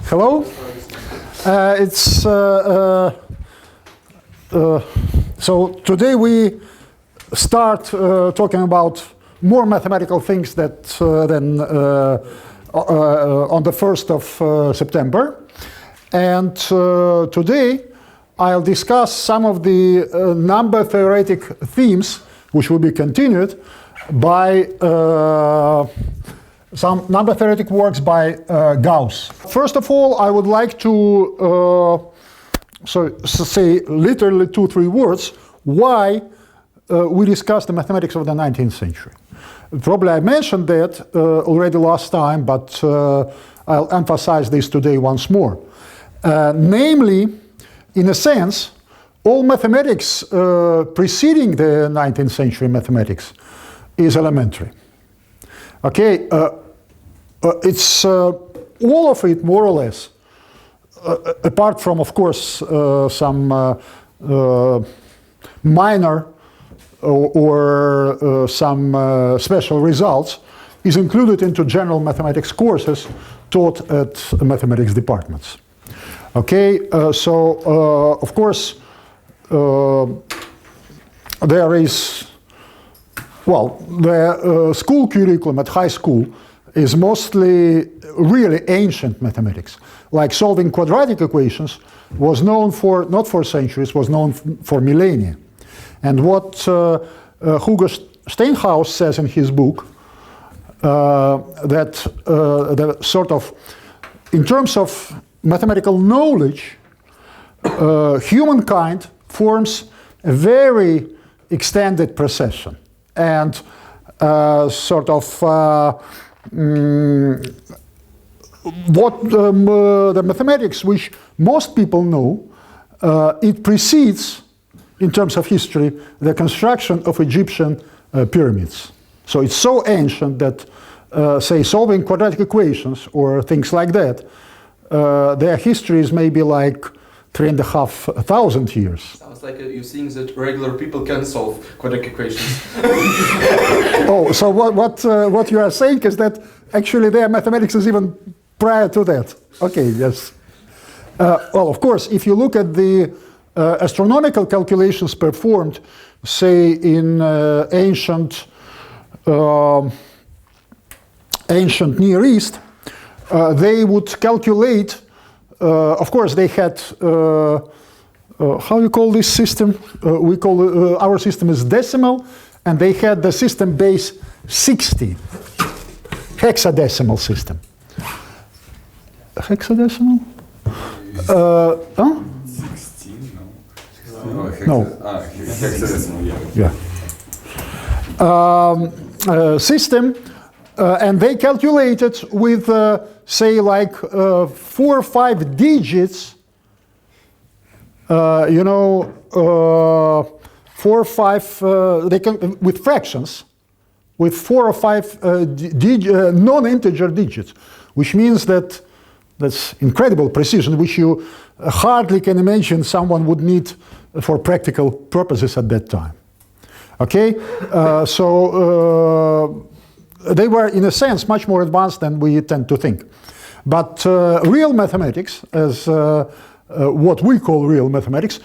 Hello. So today we start talking about more mathematical things than on the 1st of September. And today I'll discuss some of the number theoretic themes which will be continued by some number theoretic works by Gauss. First of all, I would like to say literally 2-3 words why we discussed the mathematics of the 19th century. Probably I mentioned that already last time, but I'll emphasize this today once more. Namely, in a sense, all mathematics preceding the 19th century mathematics is elementary. Okay, it's all of it more or less, apart from, of course, some minor or some special results, is included into general mathematics courses taught at mathematics departments. Okay, so of course there is, well, the school curriculum at high school is mostly really ancient mathematics. Like solving quadratic equations was known for, not for centuries, was known for millennia. And what Hugo Steinhaus says in his book, that the sort of, in terms of mathematical knowledge, humankind forms a very extended procession. And sort of what the mathematics which most people know, it precedes, in terms of history, the construction of Egyptian pyramids. So it's so ancient that, say, solving quadratic equations or things like that, their history is maybe like 3,500 years. Sounds like you're seeing that regular people can solve quadratic equations. Oh, so what you are saying is that actually their mathematics is even prior to that. Okay, yes. Well, of course, if you look at the astronomical calculations performed, say, in ancient Near East, they would calculate. Of course, they had, how you call this system? We call our system is decimal, and they had the system base 60, hexadecimal system. Hexadecimal? Huh? 16, no. No. Hexadecimal, yeah. System, and they calculated with, say, like 4 or 5 digits, 4 or 5, they can, with fractions, with 4 or 5 non-integer digits, which means that that's incredible precision, which you hardly can imagine someone would need for practical purposes at that time. Okay, so they were, in a sense, much more advanced than we tend to think. But real mathematics, as what we call real mathematics,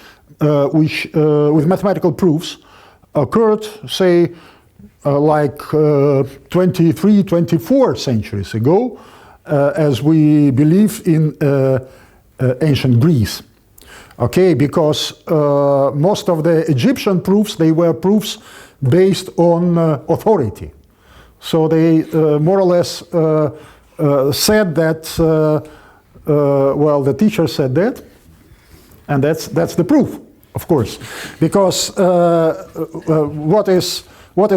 which with mathematical proofs, occurred, say, like 23, 24 centuries ago, as we believe in ancient Greece. Okay, because most of the Egyptian proofs, they were proofs based on authority. So they more or less said that, well, the teacher said that, and that's the proof, of course. Because what is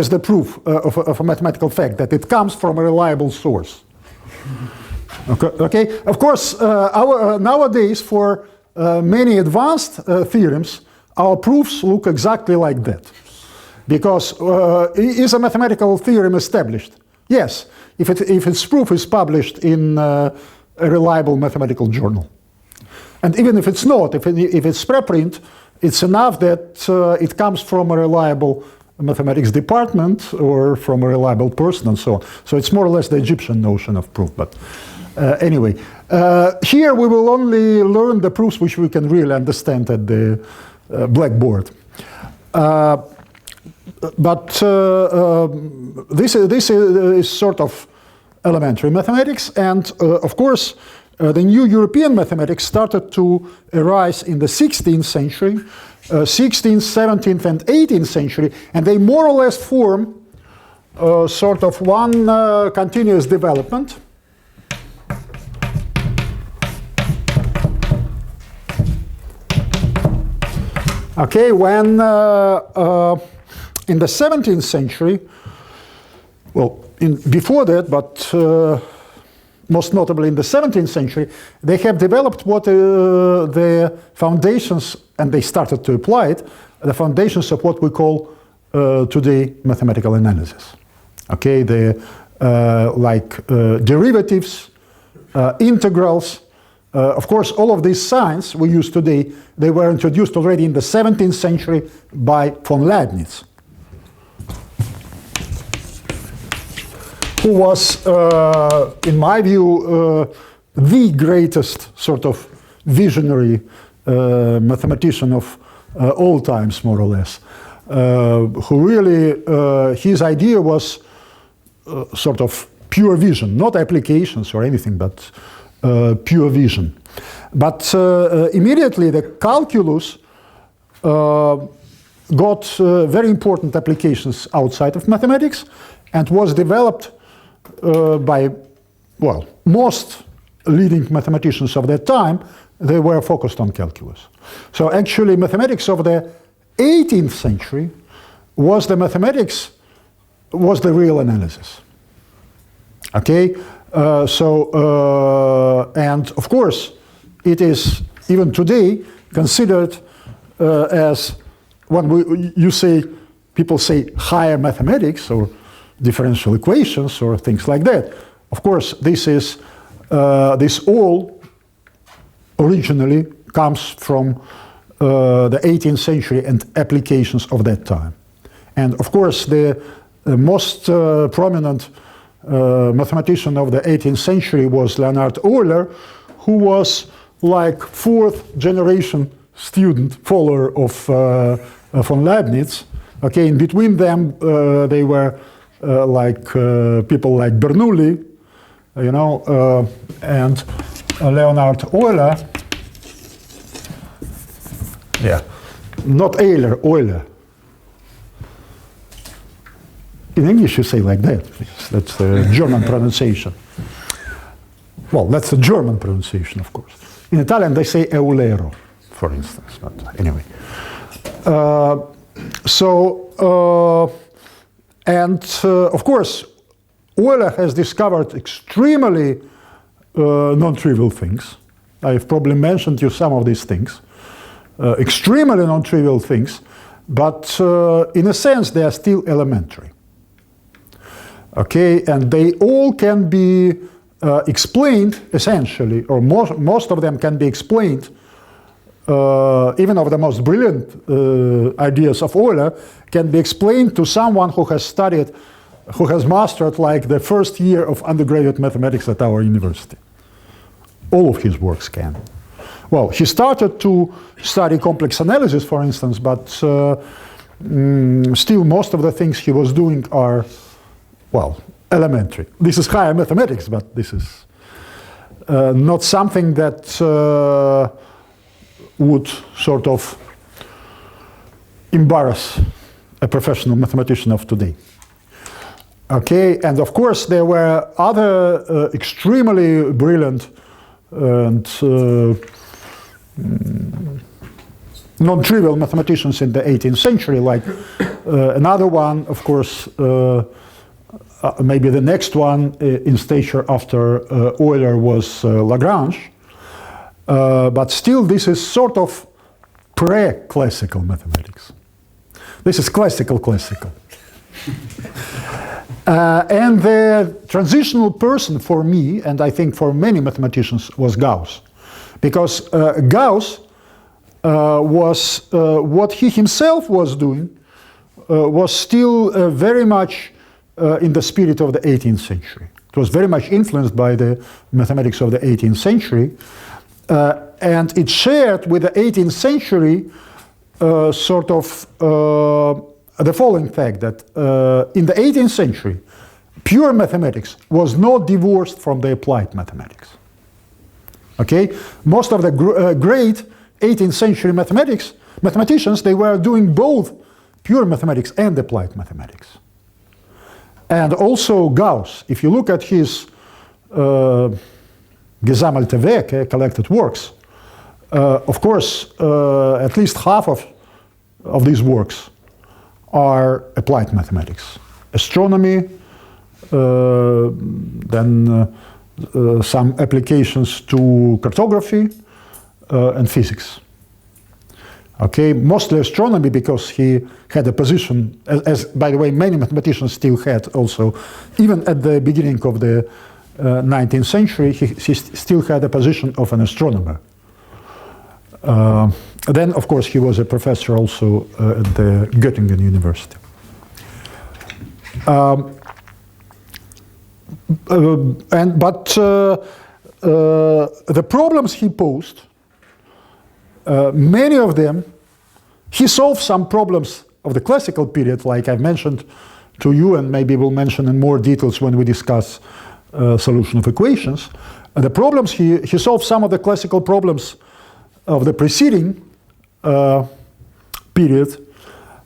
the proof of a mathematical fact? That it comes from a reliable source. Okay. Of course, nowadays for many advanced theorems, our proofs look exactly like that. Because is a mathematical theorem established? Yes. If its proof is published in a reliable mathematical journal. And even if it's not, if it's preprint, it's enough that it comes from a reliable mathematics department or from a reliable person and so on. So it's more or less the Egyptian notion of proof. But anyway, here we will only learn the proofs which we can really understand at the blackboard. But this is sort of elementary mathematics, and of course the new European mathematics started to arise in the 16th century, 16th, 17th and 18th century, and they more or less form sort of one continuous development. Okay, when in the 17th century, well, before that, but most notably in the 17th century, they have developed what the foundations, and they started to apply it, the foundations of what we call today mathematical analysis. Okay, like derivatives, integrals. Of course, all of these signs we use today, they were introduced already in the 17th century by von Leibniz, who was, in my view, the greatest sort of visionary mathematician of all times, more or less, who really, his idea was sort of pure vision, not applications or anything, but pure vision. But immediately the calculus got very important applications outside of mathematics and was developed by, well, most leading mathematicians of that time. They were focused on calculus. So actually mathematics of the 18th century was the real analysis. Okay? And of course, it is even today considered as when people say higher mathematics or differential equations or things like that. Of course, this all originally comes from the 18th century and applications of that time. And of course, the most prominent mathematician of the 18th century was Leonhard Euler, who was like fourth generation student, follower of von Leibniz. Okay, in between them they were like people like Bernoulli, you know, and Leonhard Euler. Yeah, not Euler, Euler. In English you say like that. That's the German pronunciation. Well, that's the German pronunciation, of course. In Italian they say Eulero, for instance. But anyway. Of course, Euler has discovered extremely non-trivial things. I've probably mentioned you some of these things. Extremely non-trivial things, but in a sense they are still elementary. Okay, and they all can be explained essentially, or most of them can be explained, even of the most brilliant ideas of Euler, can be explained to someone who has studied, who has mastered like the first year of undergraduate mathematics at our university. All of his works can. Well, he started to study complex analysis, for instance, but still most of the things he was doing are, well, elementary. This is higher mathematics, but this is not something that would sort of embarrass a professional mathematician of today. Okay, and of course there were other extremely brilliant and non-trivial mathematicians in the 18th century, like another one, of course, maybe the next one in stature after Euler was Lagrange. But still this is sort of pre-classical mathematics. This is classical. And the transitional person for me, and I think for many mathematicians, was Gauss. Because Gauss was what he himself was doing was still very much in the spirit of the 18th century. It was very much influenced by the mathematics of the 18th century, and it shared with the 18th century sort of the following fact that in the 18th century, pure mathematics was not divorced from the applied mathematics. Okay, most of the great 18th century mathematicians, they were doing both pure mathematics and applied mathematics. And also Gauss, if you look at his Gesammelte Werke, collected works, of course, at least half of these works are applied mathematics. Astronomy, then some applications to cartography and physics. Okay, mostly astronomy because he had a position, as by the way, many mathematicians still had also, even at the beginning of the 19th century, he still had a position of an astronomer. Then, of course, he was a professor also at the Göttingen University. The problems he posed, many of them, he solved some problems of the classical period, like I've mentioned to you, and maybe we'll mention in more details when we discuss solution of equations. The problems, he solved some of the classical problems of the preceding period,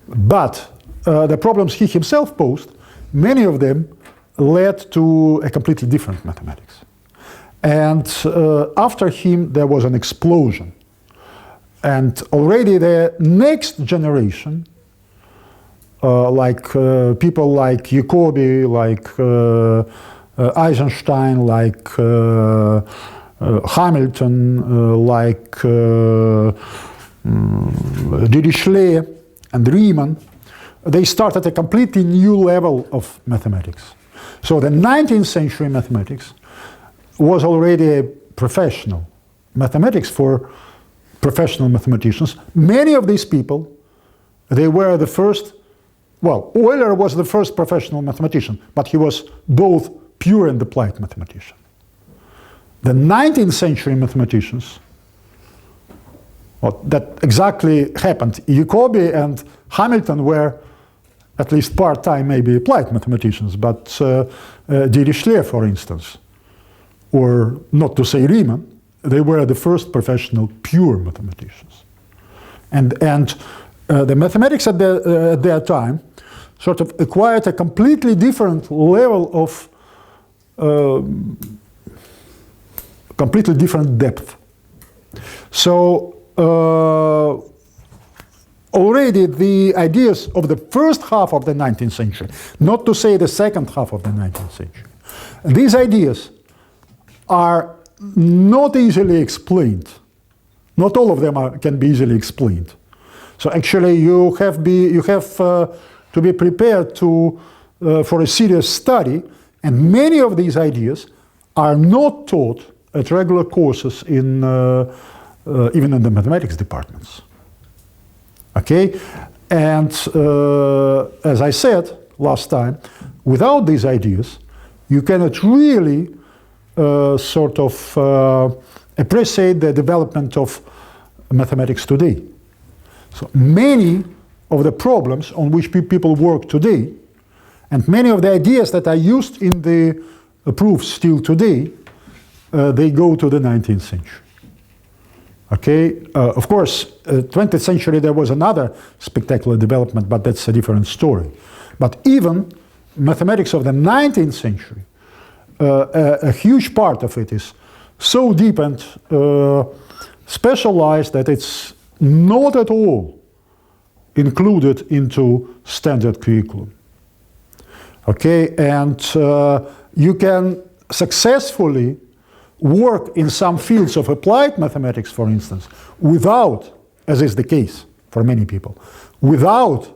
but the problems he himself posed, many of them led to a completely different mathematics. And after him, there was an explosion. And already the next generation, like people like Jacobi, like Eisenstein, like Hamilton, like Dirichlet and Riemann, they started a completely new level of mathematics. So the 19th century mathematics was already a professional mathematics for professional mathematicians. Many of these people, they were the first, well, Euler was the first professional mathematician, but he was both pure and applied mathematician. The 19th century mathematicians, well, that exactly happened. Jacobi and Hamilton were at least part-time, maybe applied mathematicians, but Dirichlet, for instance, or not to say Riemann, they were the first professional pure mathematicians. And the mathematics at their time sort of acquired a completely different level of completely different depth. So already the ideas of the first half of the 19th century, not to say the second half of the 19th century, these ideas are not easily explained. Not all of them can be easily explained. So actually you have to be prepared for a serious study, and many of these ideas are not taught at regular courses in even in the mathematics departments. Okay, and as I said last time, without these ideas, you cannot really sort of appreciate the development of mathematics today. So many of the problems on which people work today, and many of the ideas that are used in the proofs still today, they go to the 19th century. Okay, of course, 20th century there was another spectacular development, but that's a different story. But even mathematics of the 19th century, a huge part of it is so deep and specialized that it's not at all included into standard curriculum. Okay, and you can successfully work in some fields of applied mathematics, for instance, without, as is the case for many people, without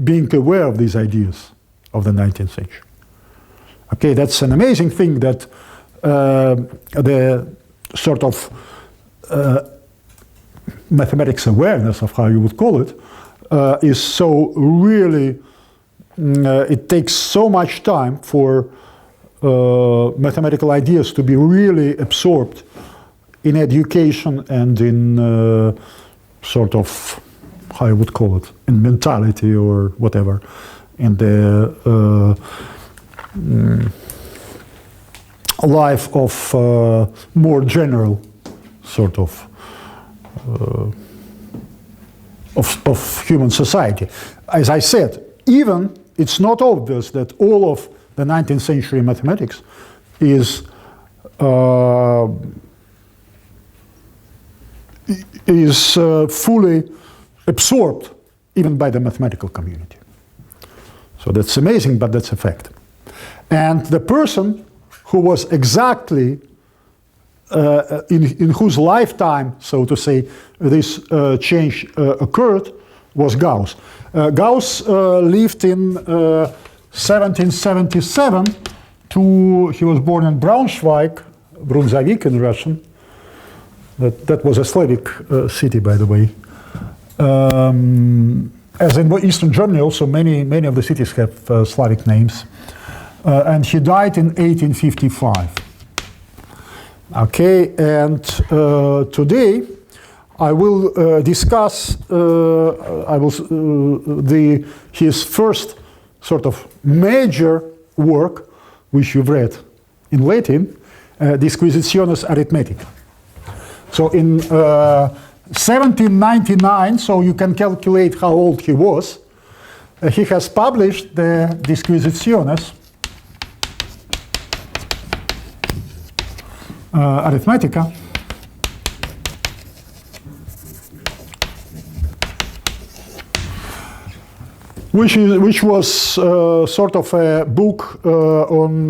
being aware of these ideas of the 19th century. Okay, that's an amazing thing that the sort of mathematics awareness, of how you would call it, is so really, it takes so much time for mathematical ideas to be really absorbed in education and in sort of, how you would call it, in mentality or whatever, in the life of more general sort of human society. As I said, even it's not obvious that all of the 19th century mathematics is fully absorbed even by the mathematical community. So that's amazing, but that's a fact. And the person who was exactly in whose lifetime, so to say, this change occurred was Gauss. Gauss lived in 1777 he was born in Braunschweig, Brunzavik in Russian. That was a Slavic city, by the way. As in Eastern Germany, also many of the cities have Slavic names. And he died in 1855. Okay, and today I will discuss his first sort of major work, which you've read in Latin, Disquisitiones Arithmetica. So in 1799, so you can calculate how old he was, he has published the Disquisitiones Arithmetica, which was sort of a book on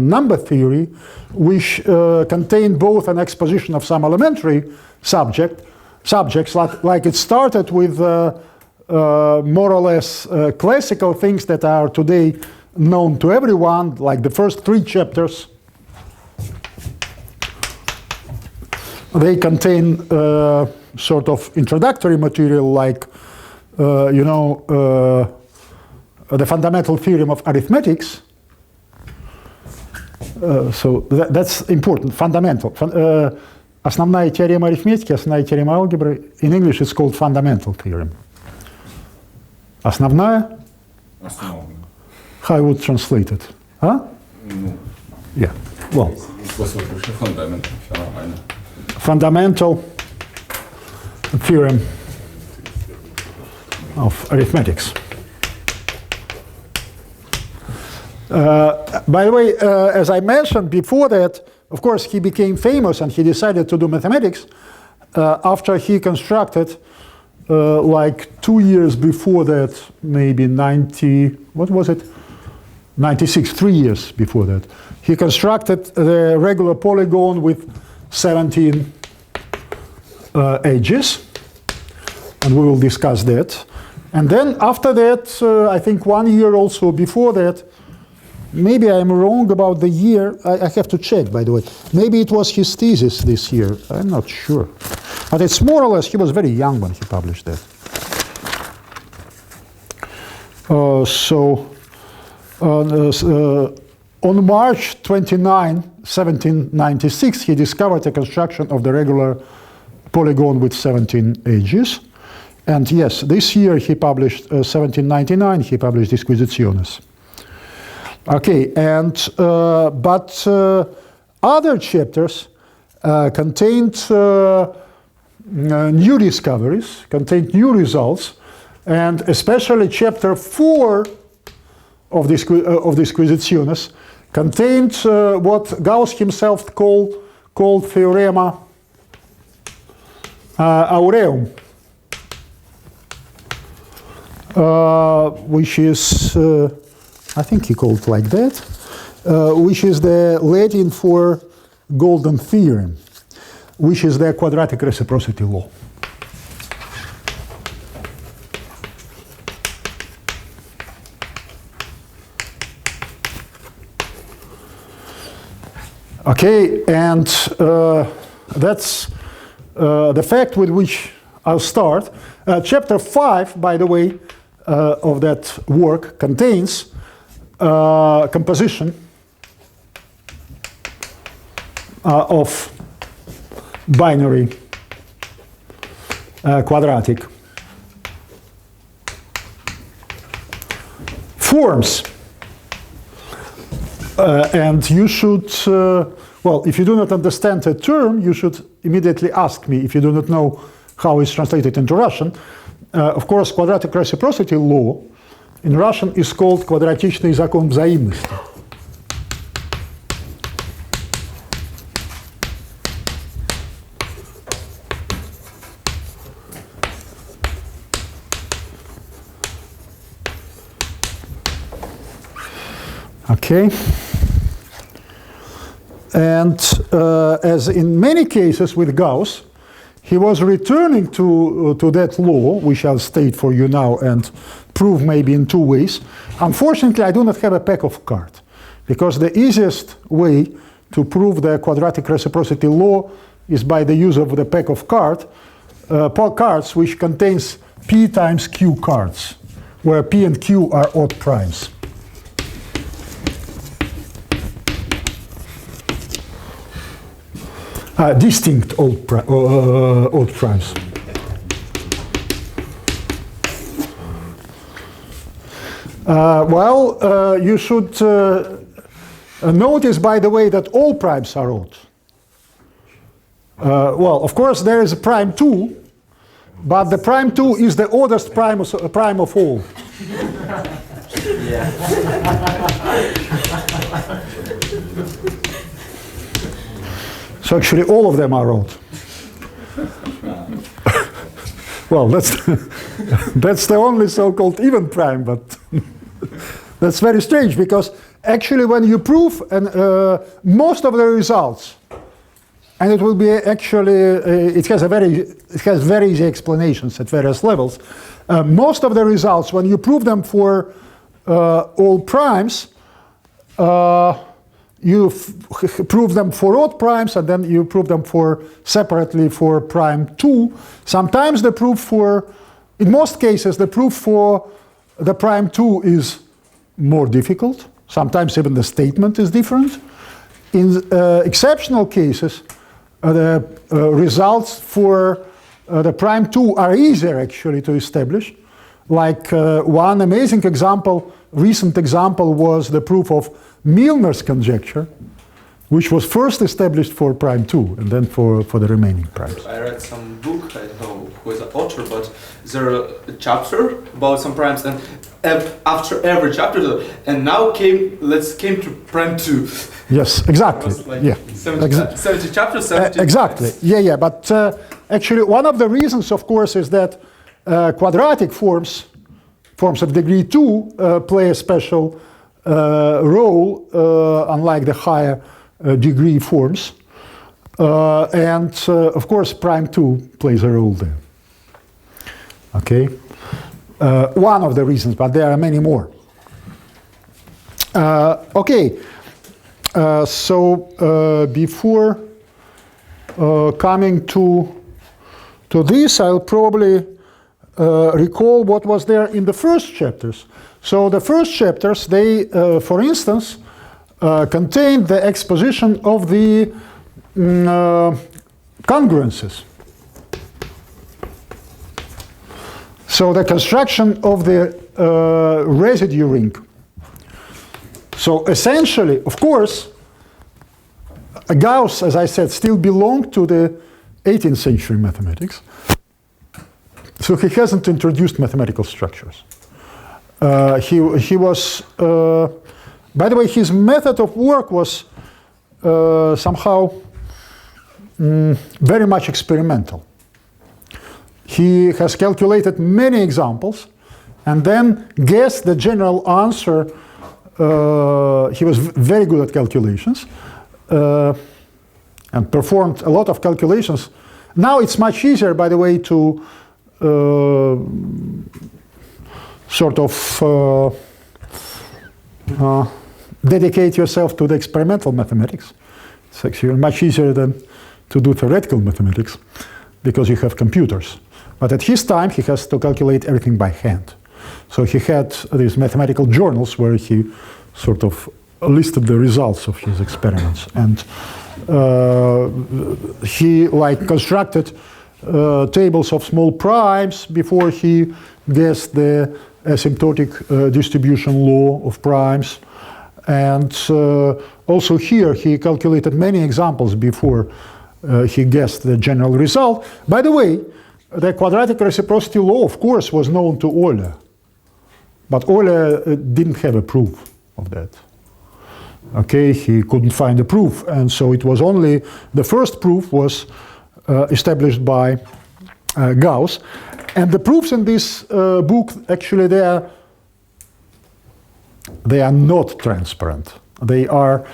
number theory, which contained both an exposition of some elementary subjects, like it started with more or less classical things that are today known to everyone, like the first 3 chapters. They contain sort of introductory material like, the fundamental theorem of arithmetics. So that's important, fundamental. Основная теорема арифметики, основная теорема алгебры. In English it's called fundamental theorem. Основная? Основная. How I would translate it? Huh? Ну, Yeah, well. Фундамент, все нормально. Fundamental theorem of arithmetics. By the way, as I mentioned before that, of course, he became famous and he decided to do mathematics after he constructed, like 2 years before that, maybe 96, 3 years before that. He constructed the regular polygon with 17 edges, and we will discuss that. And then after that, I think 1 year also before that, maybe I'm wrong about the year, I have to check, by the way. Maybe it was his thesis this year, I'm not sure. But it's more or less, he was very young when he published that. On March 29, 1796, he discovered the construction of the regular polygon with 17 edges. And yes, this year he published, 1799, he published Disquisitiones. Okay, and but other chapters contained new discoveries, contained new results, and especially chapter 4 of Disquisitiones contained what Gauss himself called Theorema Aureum, which is, I think he called it like that, which is the Latin for golden theorem, which is the quadratic reciprocity law. Okay, and that's the fact with which I'll start. Chapter 5, by the way, of that work contains composition of binary quadratic forms. And you should, well, if you do not understand a term, you should immediately ask me if you do not know how it's translated into Russian. Of course, quadratic reciprocity law in Russian is called квадратичный закон взаимности. Okay. And as in many cases with Gauss, he was returning to that law, which I'll state for you now and prove maybe in two ways. Unfortunately, I do not have a pack of cards, because the easiest way to prove the quadratic reciprocity law is by the use of the pack of cards, which contains P times Q cards, where P and Q are odd primes. Distinct odd primes. You should notice, by the way, that all primes are odd. Well, of course, there is a prime 2, but the prime 2 is the oddest prime of all. So actually, all of them are odd. Well, that's the only so-called even prime, but that's very strange, because actually when you prove most of the results, and it will be actually, it has very easy explanations at various levels. Most of the results, when you prove them for all primes, you prove them for odd primes, and then you prove them separately for prime 2. Sometimes the proof in most cases, the proof for the prime 2 is more difficult. Sometimes even the statement is different. In exceptional cases, the results for the prime 2 are easier actually to establish. Like one amazing example, recent example, was the proof of Milner's conjecture, which was first established for prime 2 and then for the remaining primes. I read some book, I don't know who is the author, but there a chapter about some primes, and after every chapter, and now came to prime 2. Yes, exactly. Like yeah. 70 chapters, 70 exactly. Yeah. But actually, one of the reasons, of course, is that quadratic forms of degree 2 play a special role, unlike the higher degree forms. And of course, prime 2 plays a role there. Okay? One of the reasons, but there are many more. Okay. So before coming to this, I'll probably recall what was there in the first chapters. So the first chapters, they, for instance, contained the exposition of the congruences. So the construction of the residue ring. So essentially, of course, Gauss, as I said, still belonged to the 18th century mathematics. So he hasn't introduced mathematical structures. He was, by the way, his method of work was somehow very much experimental. He has calculated many examples and then guessed the general answer. He was very good at calculations and performed a lot of calculations. Now it's much easier, by the way, to sort of dedicate yourself to the experimental mathematics. It's actually much easier than to do theoretical mathematics because you have computers. But at his time, he has to calculate everything by hand. So he had these mathematical journals where he sort of listed the results of his experiments. And he constructed tables of small primes before he guessed the asymptotic distribution law of primes. And also here he calculated many examples before he guessed the general result. By the way, the quadratic reciprocity law, of course, was known to Euler. But Euler didn't have a proof of that. Okay, he couldn't find a proof. And so it was only the first proof was established by Gauss. And the proofs in this book, actually, they are not transparent. They are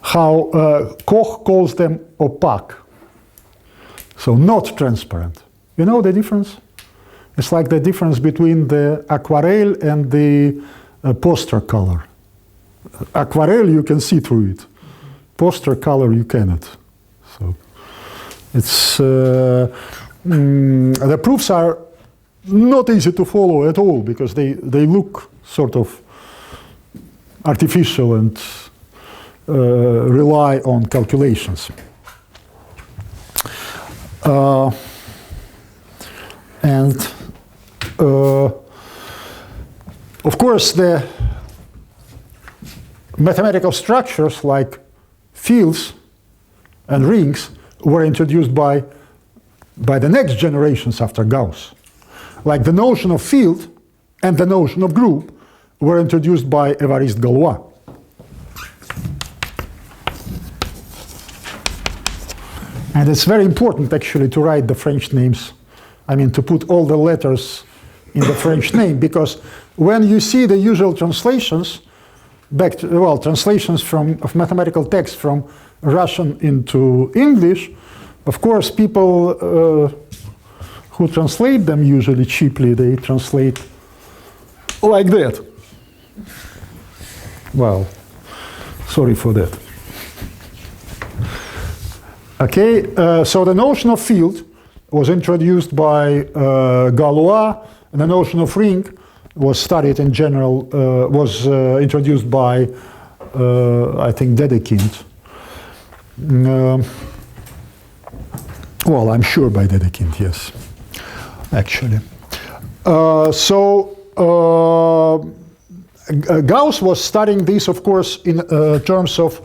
how Koch calls them opaque. So not transparent. You know the difference? It's like the difference between the aquarelle and the poster color. Aquarelle, you can see through it. Poster color, you cannot. So it's the proofs are not easy to follow at all because they look sort of artificial and rely on calculations. Of course, the mathematical structures like fields and rings were introduced by the next generations after Gauss. Like the notion of field and the notion of group were introduced by Évariste Galois. And it's very important actually to write the French names. I mean, to put all the letters in the French name, because when you see the usual translations, translations of mathematical text from Russian into English, of course, people who translate them usually cheaply, they translate like that. Well, sorry for that. Okay, so the notion of field was introduced by Galois, and the notion of ring was studied in general, was introduced by, I think, Dedekind. Well, I'm sure by Dedekind, yes, actually. Gauss was studying this, of course, in terms of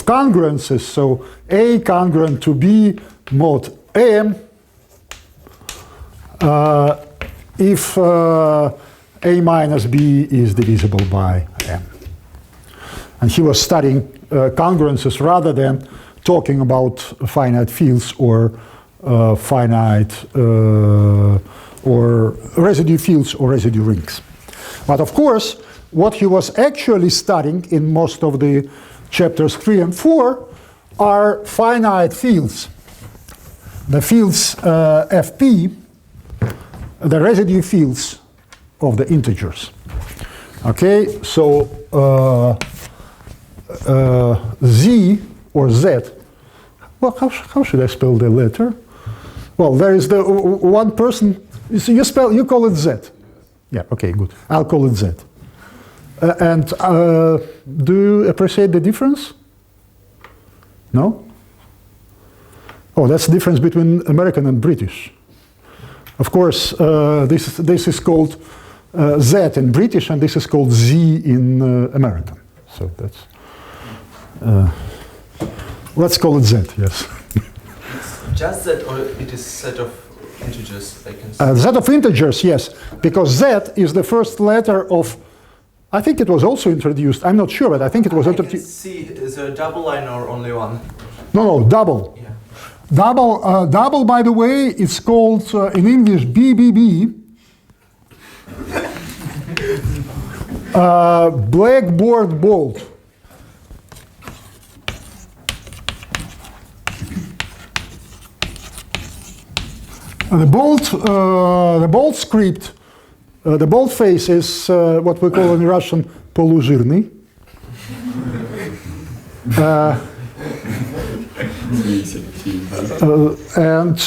congruences. So A congruent to B mod M if A minus B is divisible by M. And he was studying congruences rather than talking about finite fields or finite or residue fields or residue rings. But of course, what he was actually studying in most of the chapters 3 and 4 are finite fields. The fields Fp, the residue fields of the integers. Okay, so Z or Z, well, how should I spell the letter? Well, there is the one person, you call it Z. Yeah, okay, good. I'll call it Z. And do you appreciate the difference? No? Oh, that's the difference between American and British. Of course, this is called Z in British, and this is called Z in American. So that's, let's call it Z, yes. It's just Z, or it is set of integers? I can see. Z of integers, yes, because Z is the first letter of, I think it was also introduced, I'm not sure, but I think it was introduced. See, is there a double line or only one? No, double. Yeah. Double, by the way, is called in English BBB. Blackboard bolt. The bolt script, the bolt face is what we call in Russian полужирный. And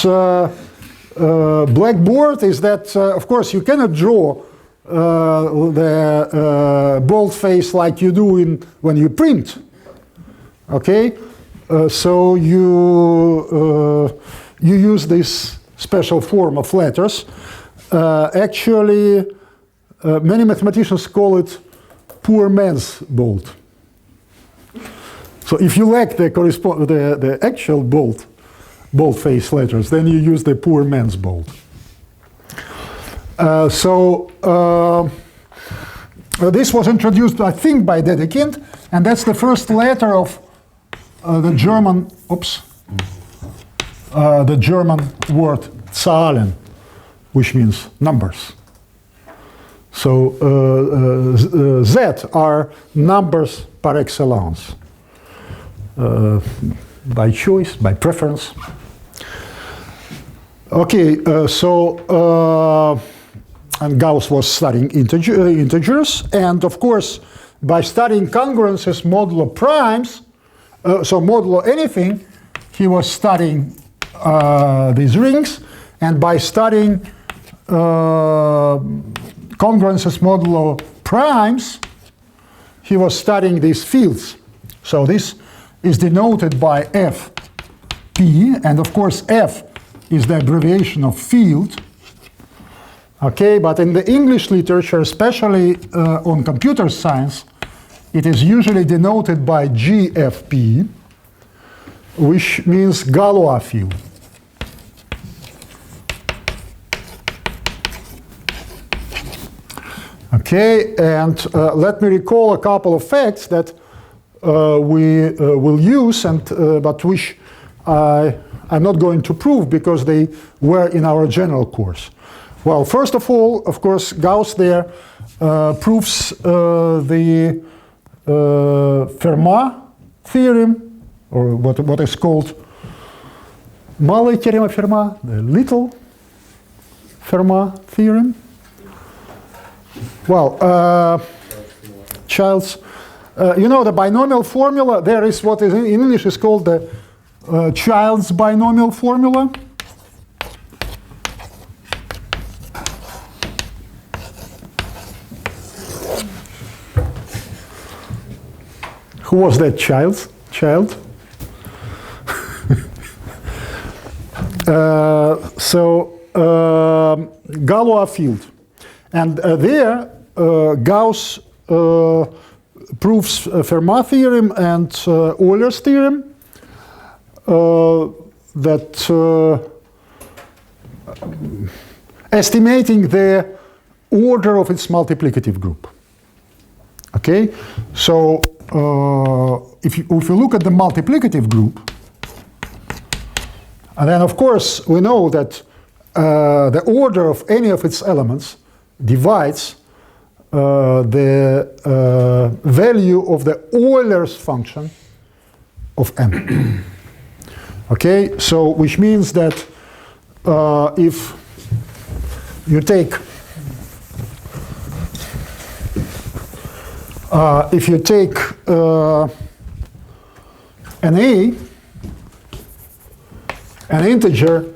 blackboard is that, of course, you cannot draw the bold face like you do when you print. Okay, so you use this special form of letters. Actually, many mathematicians call it poor man's bold. So if you lack the actual bold face letters, then you use the poor man's bold. This was introduced, I think, by Dedekind, and that's the first letter of the German word Zahlen, which means numbers. So Z are numbers par excellence, by choice, by preference. Okay, and Gauss was studying integers, and of course, by studying congruences modulo primes, so modulo anything, he was studying these rings, and by studying congruences modulo primes, he was studying these fields. So this is denoted by Fp, and of course F is the abbreviation of field. Okay, but in the English literature, especially on computer science, it is usually denoted by GFP, which means Galois field. Okay, and let me recall a couple of facts that we will use, but which I'm not going to prove because they were in our general course. Well, first of all, of course, Gauss there proves the Fermat theorem, or what is called малая теорема Fermat, the little Fermat theorem. Well, Child's, you know, the binomial formula, there is what is in English is called the Child's binomial formula. Who was that child? Galois field. And there, Gauss proves Fermat theorem and Euler's theorem that estimating the order of its multiplicative group. Okay, so if you look at the multiplicative group, and then of course we know that the order of any of its elements divides the value of the Euler's function of m. Okay, so which means that if you take an integer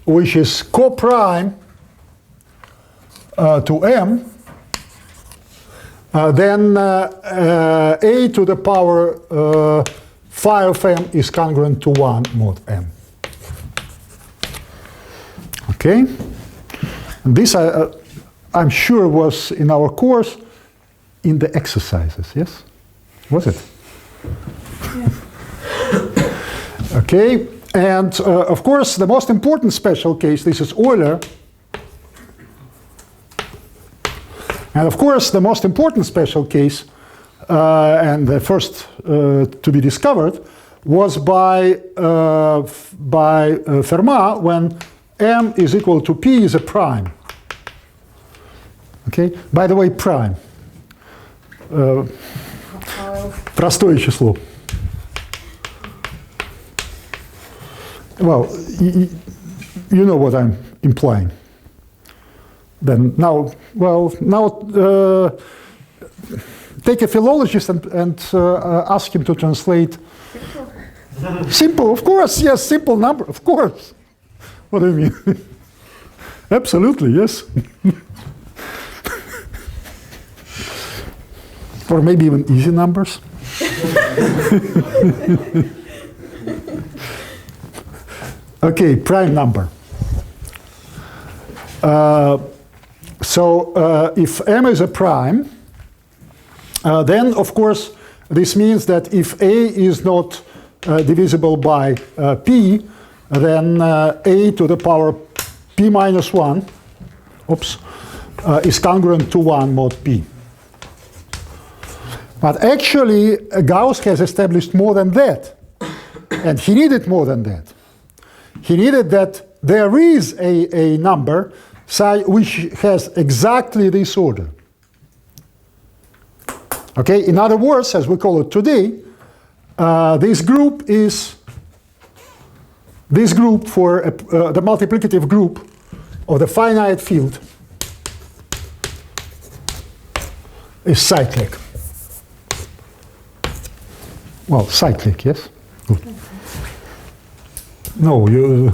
which is co-prime to m, then a to the power phi of m is congruent to 1 mod m. Okay, and this I'm sure was in our course in the exercises, yes? Was it? Yeah. Okay, and of course the most important special case, this is Euler. And of course the most important special case, and the first to be discovered, was by Fermat when m is equal to p is a prime. Okay, by the way, prime. Простое число. Well, you know what I'm implying. Then now, well, now take a philologist and ask him to translate. Simple, of course, yes, simple number, of course. What do you mean? Absolutely, yes. Or maybe even easy numbers. Okay, prime number. So if m is a prime, then of course this means that if a is not divisible by p, then a to the power p minus 1 is congruent to 1 mod p. But actually, Gauss has established more than that. And he needed more than that. He needed that there is a number which has exactly this order. Okay, in other words, as we call it today, this group is this group for the multiplicative group of the finite field is cyclic. Well, cyclic, yes? Good. No, you...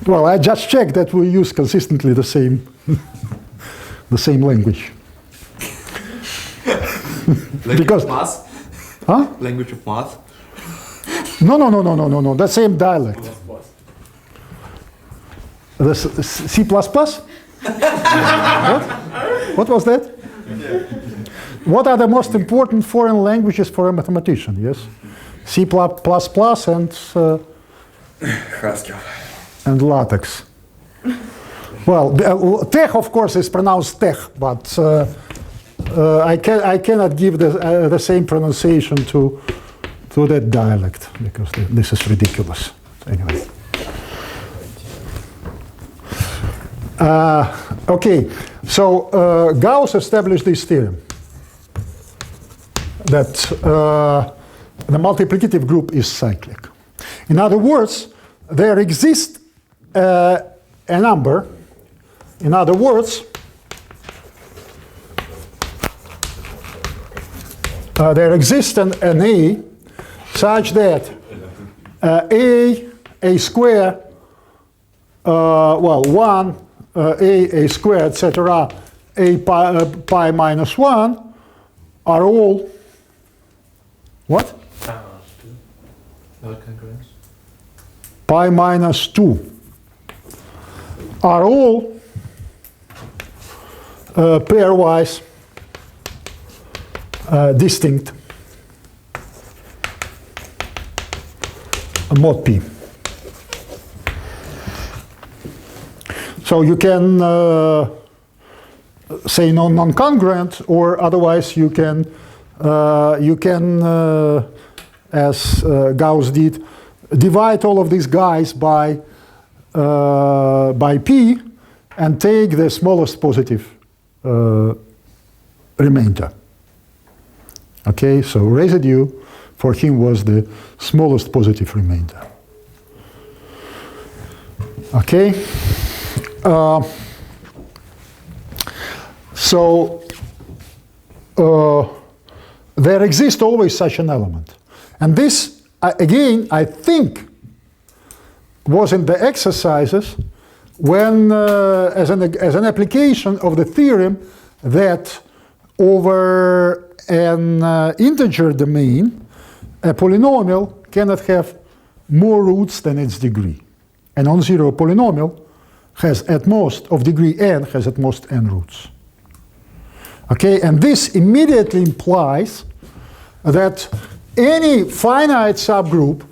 Well, I just checked that we use consistently the same language. Language of math? Huh? Language of math? No, the same dialect. The C++? What? What was that? What are the most important foreign languages for a mathematician? Yes, C++ Haskell. and LaTeX. Well, tech, of course, is pronounced tech, but I cannot give the same pronunciation to that dialect because this is ridiculous. Anyway. Okay, so Gauss established this theorem that the multiplicative group is cyclic. In other words, there exists a number. In other words, there exists an A such that a square, well, 1, a square, etc., a pi minus 1 are all what? Pi minus 2 are all pairwise distinct mod p. So you can say non-congruent, or otherwise you can as Gauss did, divide all of these guys by p and take the smallest positive remainder. Okay, so residue for him was the smallest positive remainder. Okay, so there exists always such an element. And this, again, I think, was in the exercises when, as an application of the theorem that over an integer domain, a polynomial cannot have more roots than its degree. A non-zero polynomial has at most, of degree n, has at most n roots. Okay, and this immediately implies that any finite subgroup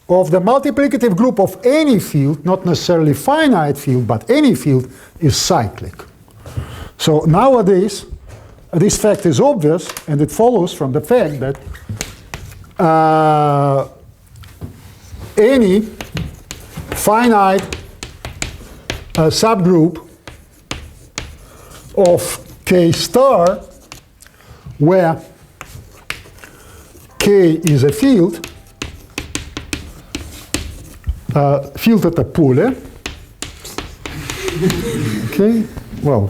of the multiplicative group of any field, not necessarily finite field, but any field, is cyclic. So nowadays, this fact is obvious, and it follows from the fact that any finite subgroup of K star, where K is a field, field это поле. Okay, well,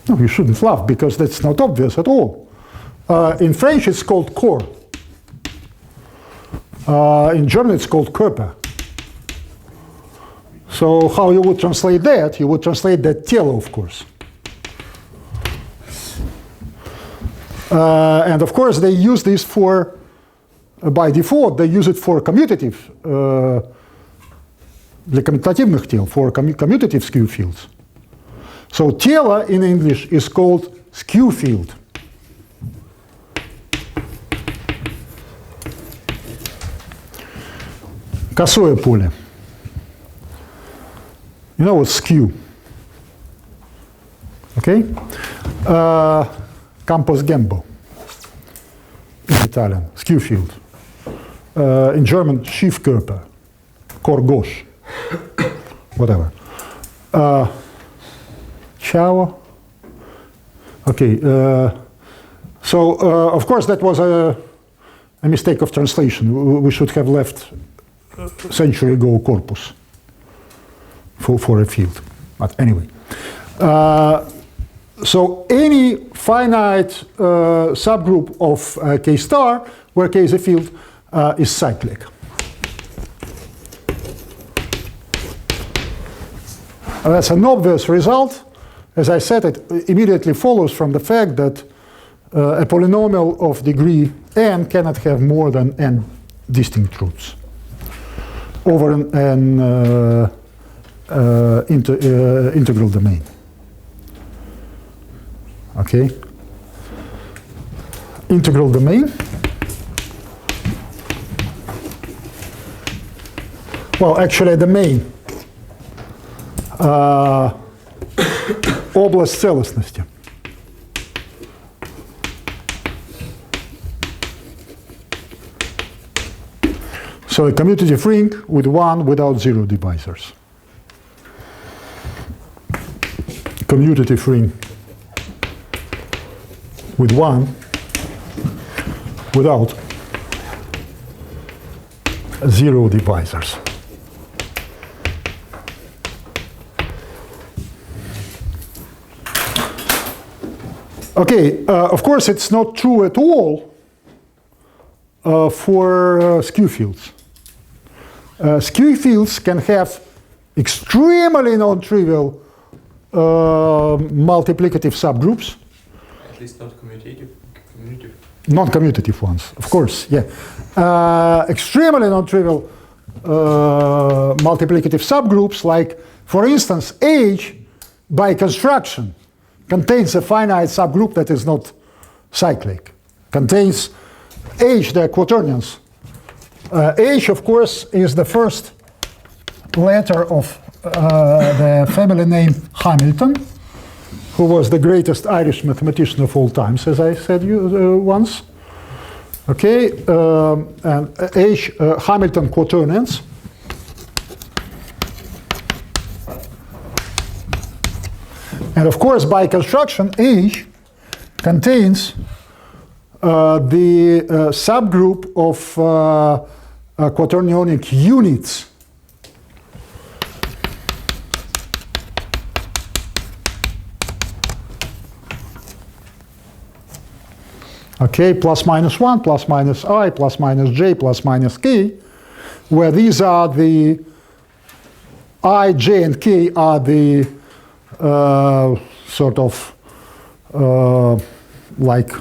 No, you shouldn't laugh because that's not obvious at all. In French, it's called corps. In German, it's called Körper. So how you would translate that? You would translate that тело, of course. And of course, they use this for, by default, they use it for commutative, для коммутативных тел, for commutative skew fields. So тело in English is called skew field. Косое поле. You know what's skew? Okay? Campos Gembo in Italian, skew field. In German, Schiefkörper, corps gauche, whatever. Ciao. Okay, so of course that was a mistake of translation. We should have left a century ago corpus for a field, but anyway. So any finite subgroup of K star where K is a field is cyclic. That's an obvious result. As I said, it immediately follows from the fact that a polynomial of degree n cannot have more than n distinct roots over an integral domain. Okay? Integral domain. Well, actually, a domain. Область целостности. So a commutative ring with one without zero divisors. Commutative ring with one without zero divisors. Okay, of course it's not true at all for skew fields. Skew fields can have extremely non-trivial multiplicative subgroups. At least not commutative. Non-commutative ones, of course, yeah. Extremely non-trivial multiplicative subgroups, like, for instance, H by construction contains a finite subgroup that is not cyclic. Contains H, the quaternions. H, of course, is the first letter of the family name Hamilton, who was the greatest Irish mathematician of all times, as I said once. Okay, and H, Hamilton quaternions. And of course, by construction, H contains the subgroup of quaternionic units. Okay, plus minus 1, plus minus I, plus minus j, plus minus k, where these are the I, j, and k are the sort of like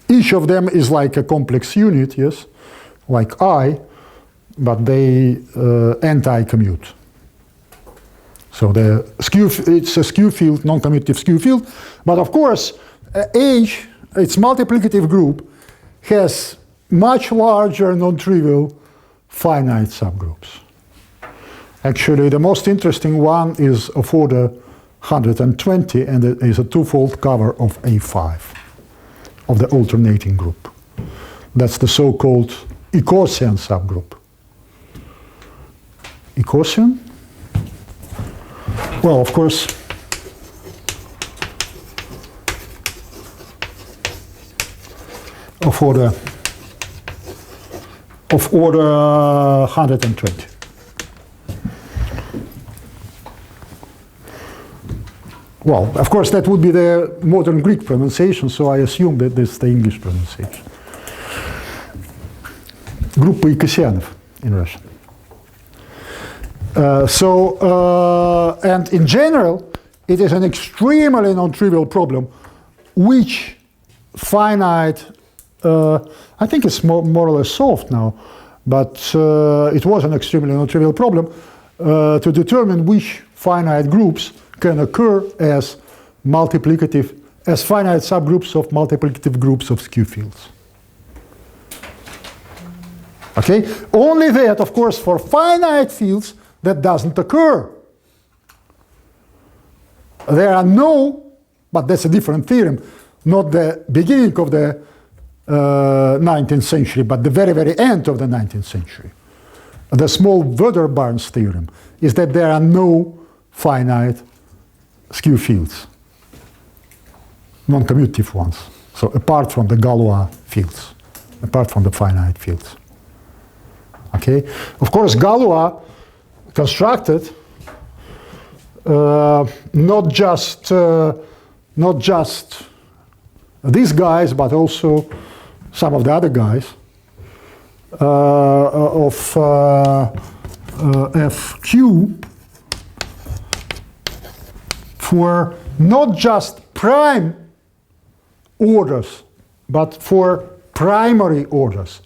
each of them is like a complex unit, yes, like I, but they anti-commute. So it's a skew field, non-commutative skew field, but of course H, its multiplicative group, has much larger non-trivial finite subgroups. Actually, the most interesting one is of order 120, and it is a twofold cover of A5 of the alternating group. That's the so-called Ecosian subgroup. Ecosian? Well, of course, of order 120. Well, of course, that would be the modern Greek pronunciation, so I assume that this is the English pronunciation. Группа Икосианов in Russian. And in general, it is an extremely non-trivial problem, which finite, I think it's more or less solved now, but it was an extremely non-trivial problem to determine which finite groups can occur as multiplicative, as finite subgroups of multiplicative groups of skew fields. Okay? Only that, of course, for finite fields, that doesn't occur. There are no, but that's a different theorem, not the beginning of the 19th century, but the very, very end of the 19th century. The small Wedderbarn's theorem is that there are no finite skew fields, non-commutative ones. So apart from the Galois fields, apart from the finite fields. Okay? Of course, Galois constructed not just these guys, but also some of the other guys of FQ for not just prime orders, but for primary orders.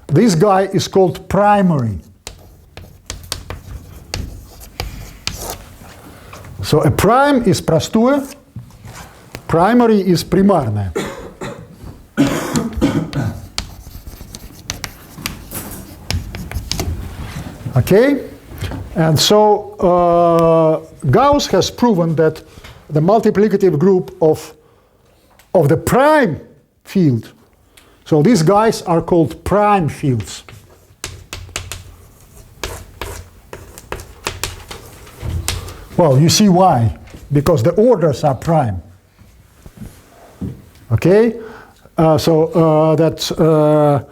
This guy is called primary. So a prime is простое, primary is примарное. Okay? And so Gauss has proven that the multiplicative group of the prime field, so these guys are called prime fields. Well, you see why. Because the orders are prime. Okay? The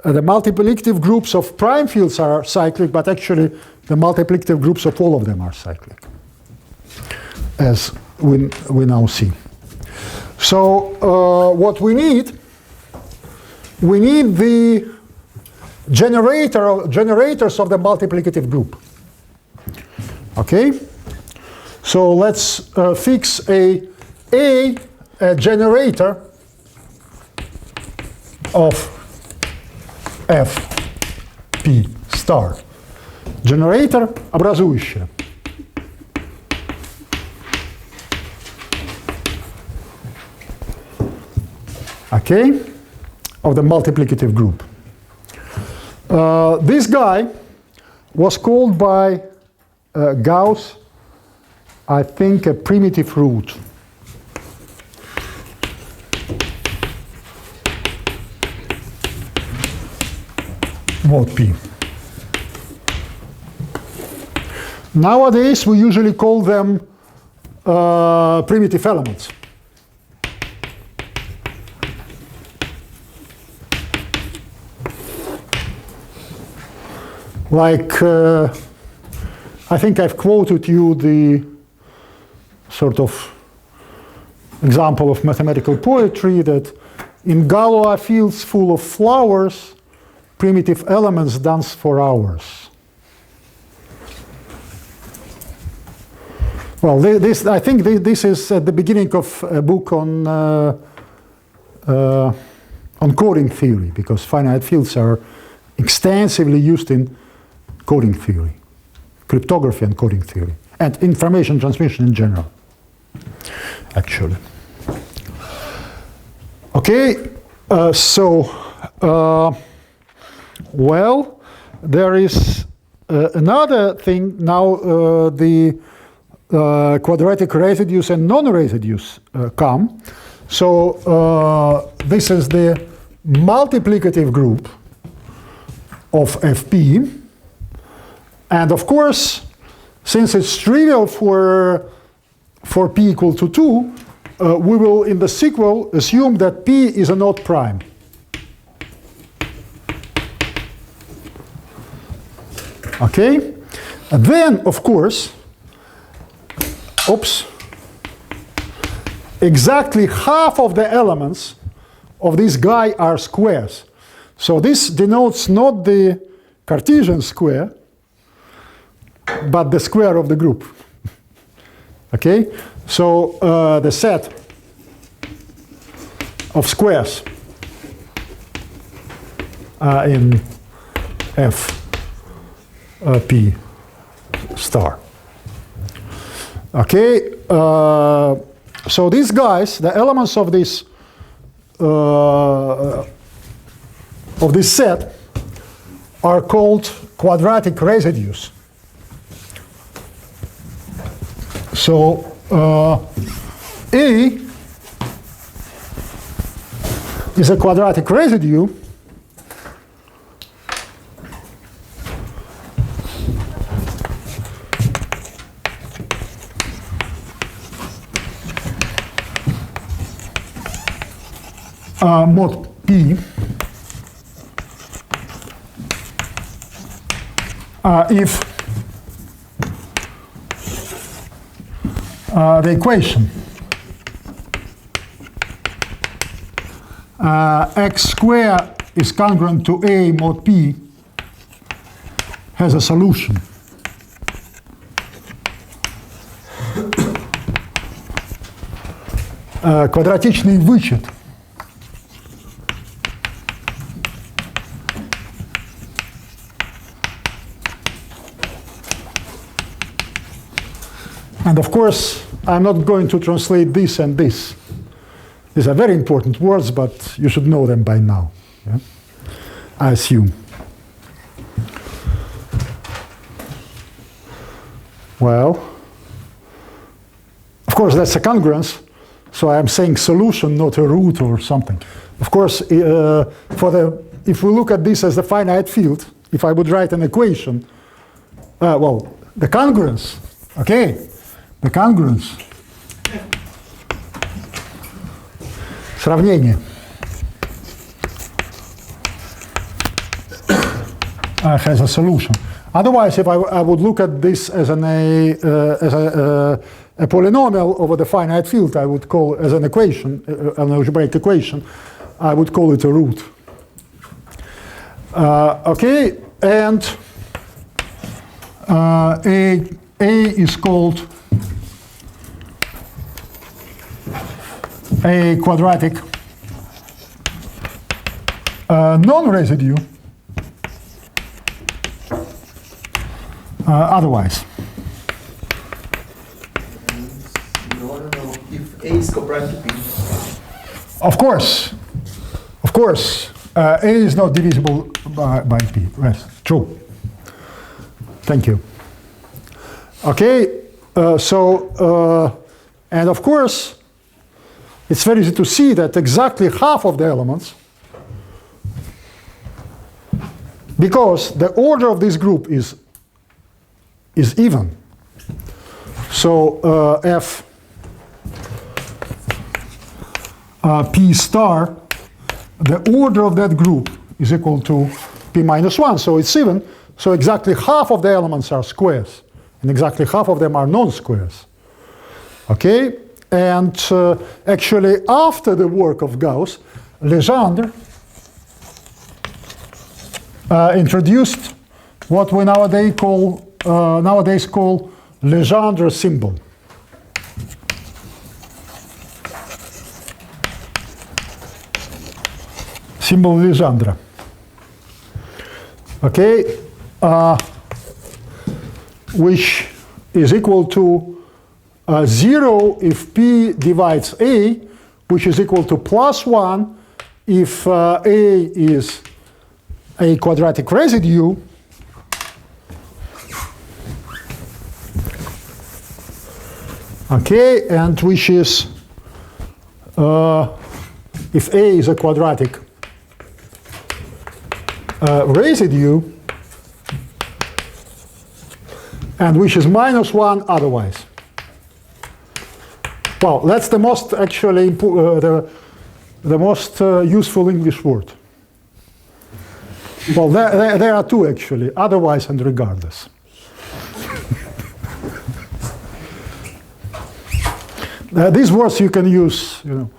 multiplicative groups of prime fields are cyclic, but actually the multiplicative groups of all of them are cyclic, as we now see. So what we need the generators of the multiplicative group. Okay? So let's fix a generator of Fp star. Generator образующее. Okay? Of the multiplicative group. This guy was called by Gauss, I think, a primitive root. Mod P. Nowadays we usually call them primitive elements. Like, I think I've quoted you the sort of example of mathematical poetry that in Galois fields full of flowers, primitive elements dance for hours. Well, I think this is at the beginning of a book on coding theory, because finite fields are extensively used in coding theory, cryptography and coding theory, and information transmission in general, actually. Okay, well, there is another thing now, the quadratic residues and non-residues come. So this is the multiplicative group of Fp. And of course, since it's trivial for p equal to 2, we will, in the sequel, assume that p is a knot prime. Okay? And then, of course, oops. exactly half of the elements of this guy are squares. So this denotes not the Cartesian square, but the square of the group. Okay? So the set of squares in F P star. Okay? So these guys, the elements of this set are called quadratic residues. So A is a quadratic residue mod P if the equation x squared is congruent to A mod P has a solution. Квадратичный вычет and of course, I'm not going to translate this and this. These are very important words, but you should know them by now, yeah? I assume. Well, of course, that's a congruence, so I'm saying solution, not a root or something. Of course, if we look at this as a finite field, if I would write an equation, well, the congruence, okay? The congruence, сравнение, has a solution. Otherwise, if I would look at this as a polynomial over the finite field, I would call as an equation, an algebraic equation, I would call it a root. Okay, and A is called a quadratic non-residue otherwise. No. If A is compared to P. Of course, A is not divisible by P. Yes, true. Thank you. Okay, and of course, it's very easy to see that exactly half of the elements, because the order of this group is even. So F P star, the order of that group is equal to P minus 1, so it's even. So exactly half of the elements are squares, and exactly half of them are non-squares. Okay? And actually, after the work of Gauss, Legendre introduced what we nowadays call Legendre symbol. Symbol Legendre. Okay, which is equal to 0 if P divides A, which is equal to +1 if A is a quadratic residue, okay, and which is if A is a quadratic residue, and which is -1 otherwise. Well, that's the most actually the most useful English word. Well, there are two actually, otherwise and regardless. These words you can use, you know.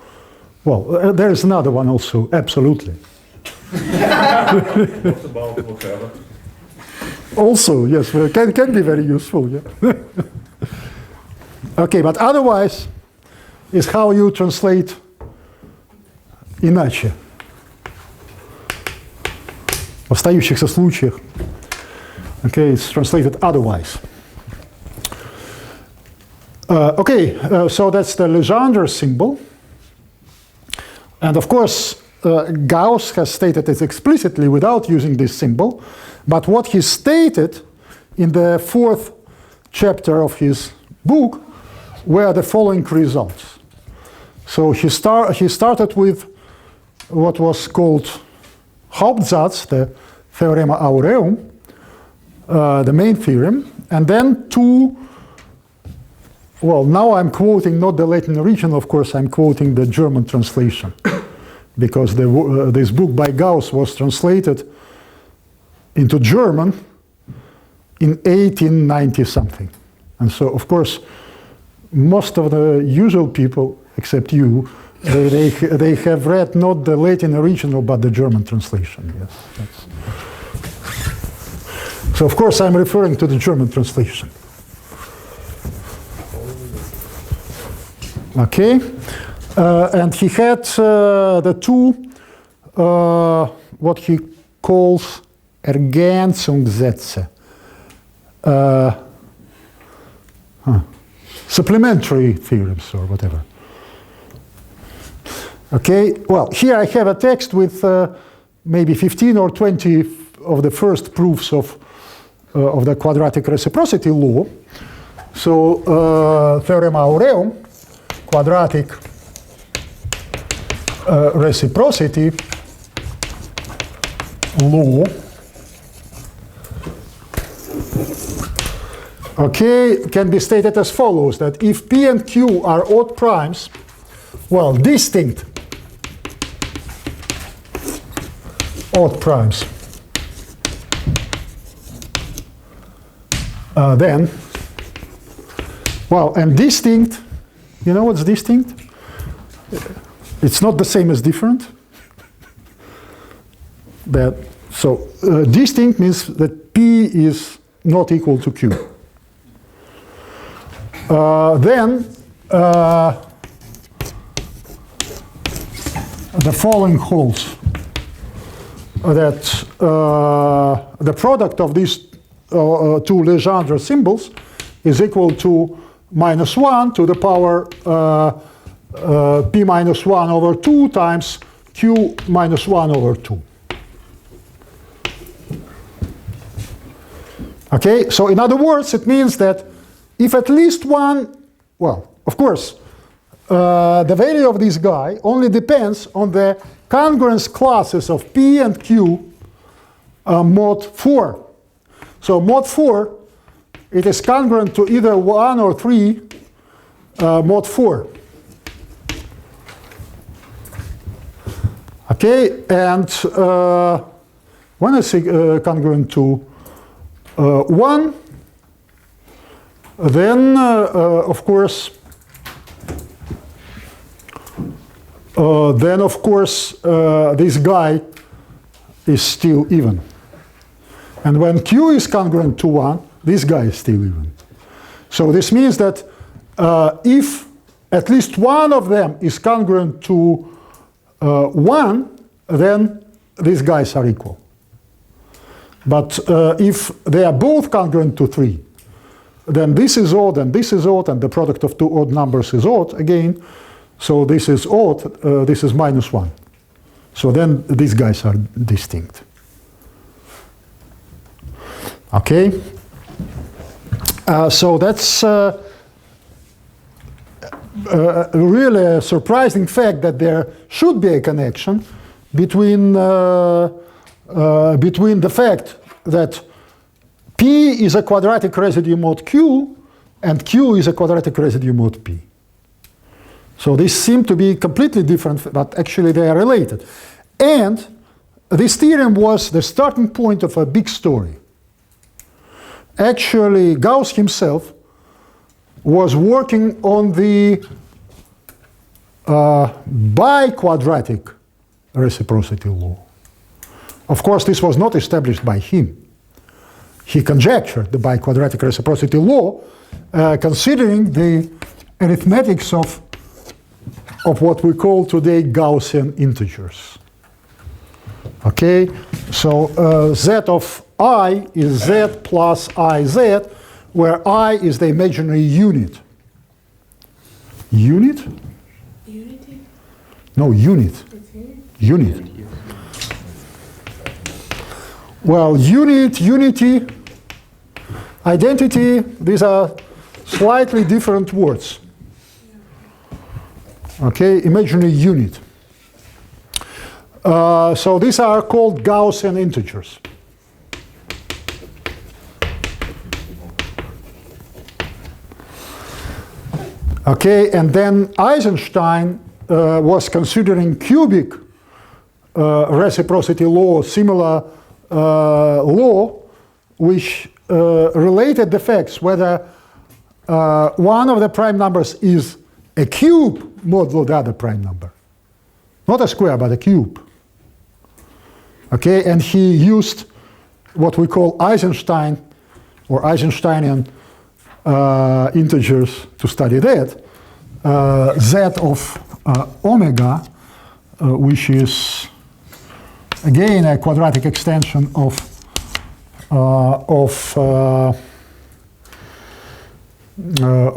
Well, there is another one also, absolutely. What about whatever? Also, yes, well, can be very useful, yeah. Okay, but otherwise is how you translate иначе. В остающихся случаях. Okay, it's translated otherwise. So that's the Legendre symbol. And of course, Gauss has stated it explicitly without using this symbol. But what he stated in the 4th chapter of his book were the following results. So he started with what was called Hauptsatz, the Theorema Aureum, the main theorem, and then two, well, now I'm quoting not the Latin original, of course, I'm quoting the German translation, because this book by Gauss was translated into German in 1890 something. And so, of course, most of the usual people, except you, they have read not the Latin original, but the German translation, yes. So, of course, I'm referring to the German translation. Okay, and he had the two, what he calls Ergänzungssätze, supplementary theorems or whatever. Okay, well, here I have a text with maybe 15 or 20 of the first proofs of the quadratic reciprocity law. So, Theorem Aureum, quadratic reciprocity law. Okay, can be stated as follows, that if P and Q are odd primes, well, distinct odd primes, then, well, and distinct, you know what's distinct? It's not the same as different. So distinct means that P is not equal to Q. Then the following holds, that the product of these two Legendre symbols is equal to -1 to the power P minus 1 over 2 times Q minus 1 over 2. Okay, so in other words, it means that if at least one, well, of course, the value of this guy only depends on the congruence classes of P and Q mod 4. So mod 4, it is congruent to either 1 or 3 mod 4. Okay, and when I say congruent to 1, then of course this guy is still even. And when Q is congruent to 1, this guy is still even. So this means that if at least one of them is congruent to 1, then these guys are equal. But if they are both congruent to 3, then this is odd and this is odd, and the product of two odd numbers is odd again. So this is odd, this is -1. So then these guys are distinct. Okay? So that's really a surprising fact that there should be a connection between the fact that P is a quadratic residue mod Q and Q is a quadratic residue mod P. So these seem to be completely different, but actually they are related. And this theorem was the starting point of a big story. Actually, Gauss himself was working on the biquadratic reciprocity law. Of course, this was not established by him. He conjectured the biquadratic reciprocity law, considering the arithmetics of what we call today Gaussian integers. Okay, so z of I is z plus iz, where I is the imaginary unit. Unit? Unity? No, unit. Unit. Well, unit, unity, identity, these are slightly different words. Okay, imaginary unit. So these are called Gaussian integers. Okay, and then Eisenstein was considering cubic reciprocity law, similar law, which related the facts whether one of the prime numbers is a cube modulo the other prime number. Not a square, but a cube. Okay, and he used what we call Eisenstein or Eisensteinian integers to study that. Z of omega, which is again a quadratic extension of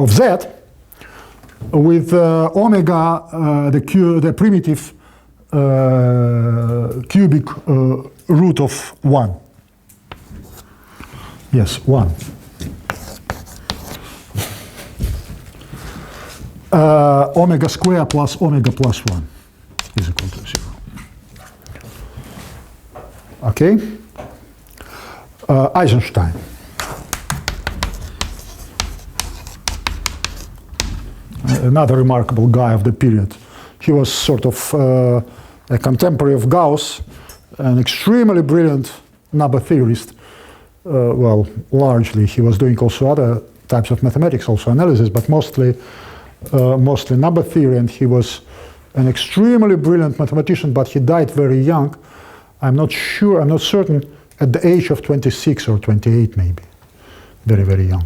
Z, with omega the primitive cubic root of 1. Yes, 1. Omega square plus omega plus 1 is equal to 0. Okay? Eisenstein. Another remarkable guy of the period. He was sort of a contemporary of Gauss, an extremely brilliant number theorist. Well, largely he was doing also other types of mathematics, also analysis, but mostly number theory, and he was an extremely brilliant mathematician, but he died very young. I'm not certain, at the age of 26 or 28 maybe. Very, very young.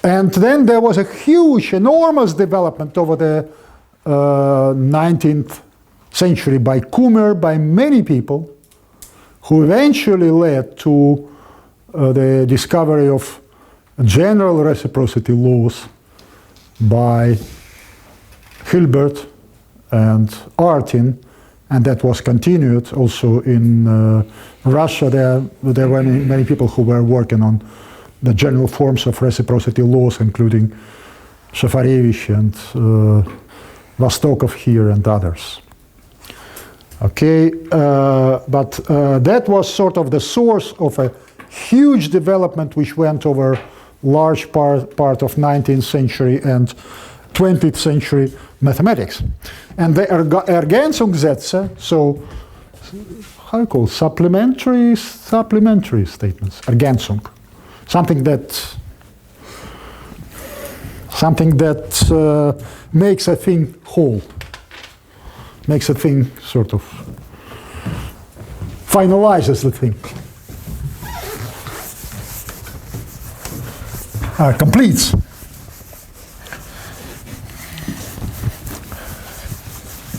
And then there was a huge, enormous development over the 19th century by Kummer, by many people, who eventually led to the discovery of general reciprocity laws by Hilbert and Artin, and that was continued also in Russia. There were many people who were working on the general forms of reciprocity laws, including Shafarevich and Vostokov here and others. Okay, but that was sort of the source of a huge development which went over large part of 19th century and 20th century mathematics. And the Ergänzungssätze, so how you call supplementary statements, Ergänzung, something that makes a thing whole, makes a thing sort of finalizes the thing, completes.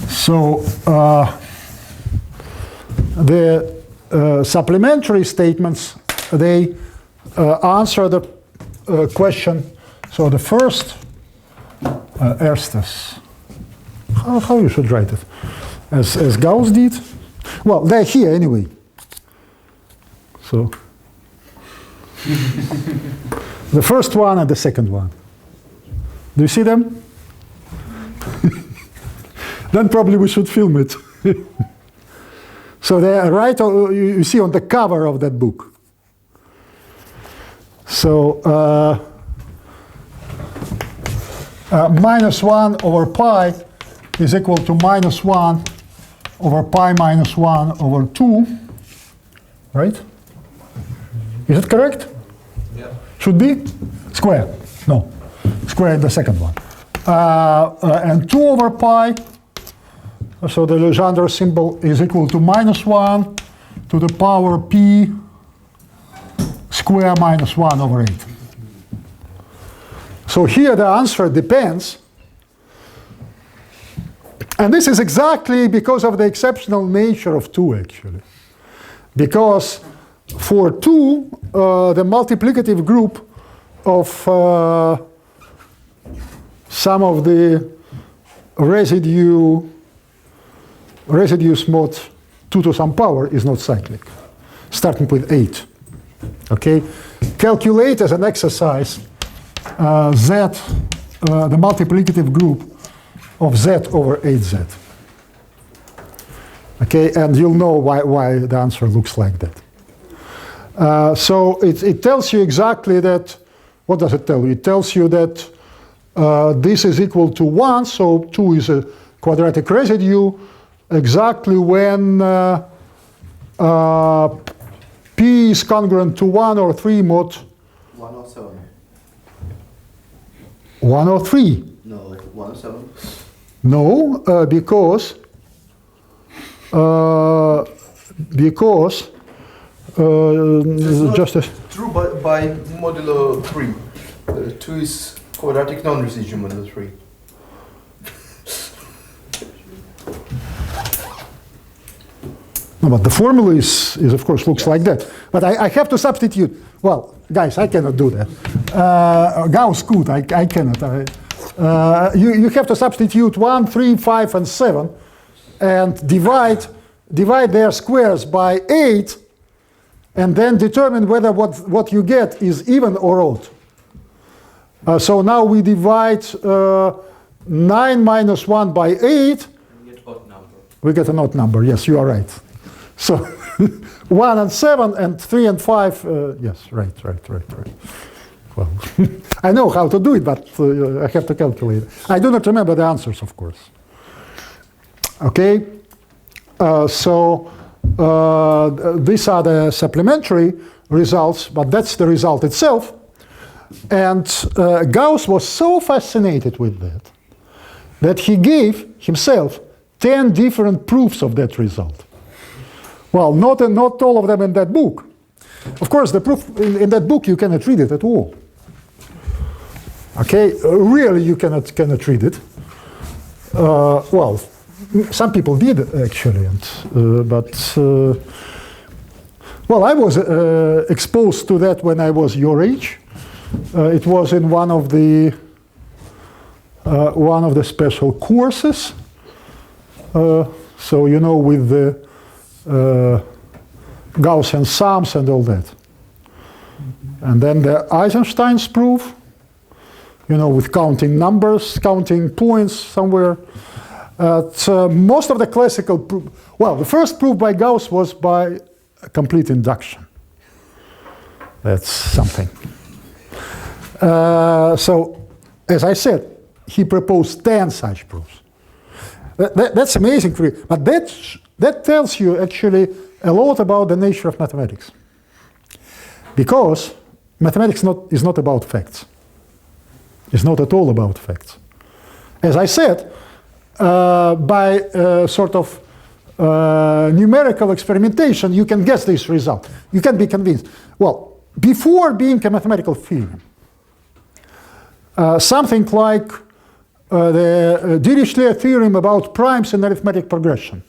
So the supplementary statements, they answer the question. So the first, erstes, how you should write it? As Gauss did? Well, they're here anyway. So the first one and the second one. Do you see them? Then probably we should film it. So they are right, you see on the cover of that book. So minus 1 over pi is equal to minus 1 over pi minus 1 over 2, right? Is it correct? Yeah. Should be? Square. No. Square the second one. and 2 over pi. So the Legendre symbol is equal to -1 to the power p square minus 1 over 8. So here the answer depends. And this is exactly because of the exceptional nature of 2, actually. Because for 2, the multiplicative group of some of the residues mod 2 to some power is not cyclic, starting with 8. Okay? Calculate as an exercise z, the multiplicative group of z over 8z. Okay, and you'll know why the answer looks like that. So it tells you exactly that. What does it tell you? It tells you that this is equal to 1, so 2 is a quadratic residue exactly when p is congruent to 1 or 3 mod 107. 1 or 3. No, 107. No, because just a, True by modulo 3. 2 is quadratic non-residual modulo 3. no, but the formula is of course looks like that. But I have to substitute. Well, guys, I cannot do that. Gauss could. I cannot. You have to substitute 1, 3, 5, and 7, and divide their squares by 8, and then determine whether what you get is even or odd. So now we divide 9 minus 1 by 8. We get odd number. We get an odd number. Yes, you are right. So 1 and 7 and 3 and 5. Yes, right. Well, I know how to do it, but I have to calculate. I do not remember the answers, of course. Okay, so these are the supplementary results, but that's the result itself. And Gauss was so fascinated with that he gave himself 10 different proofs of that result. Well, not all of them in that book. Of course, the proof in that book, you cannot read it at all. Okay, really you cannot read it. Well, some people did actually, but well, I was exposed to that when I was your age. It was in one of the special courses. So you know, with the Gaussian sums and all that. And then the Eisenstein's proof, you know, with counting numbers, counting points somewhere. Most of the classical proof, well, the first proof by Gauss was by complete induction. That's something. So, as I said, he proposed 10 such proofs. That's amazing for you. But that tells you actually a lot about the nature of mathematics. Because mathematics is not about facts. It's not at all about facts. As I said, by sort of numerical experimentation, you can guess this result. You can be convinced. Well, before being a mathematical theorem, something like the Dirichlet theorem about primes in arithmetic progression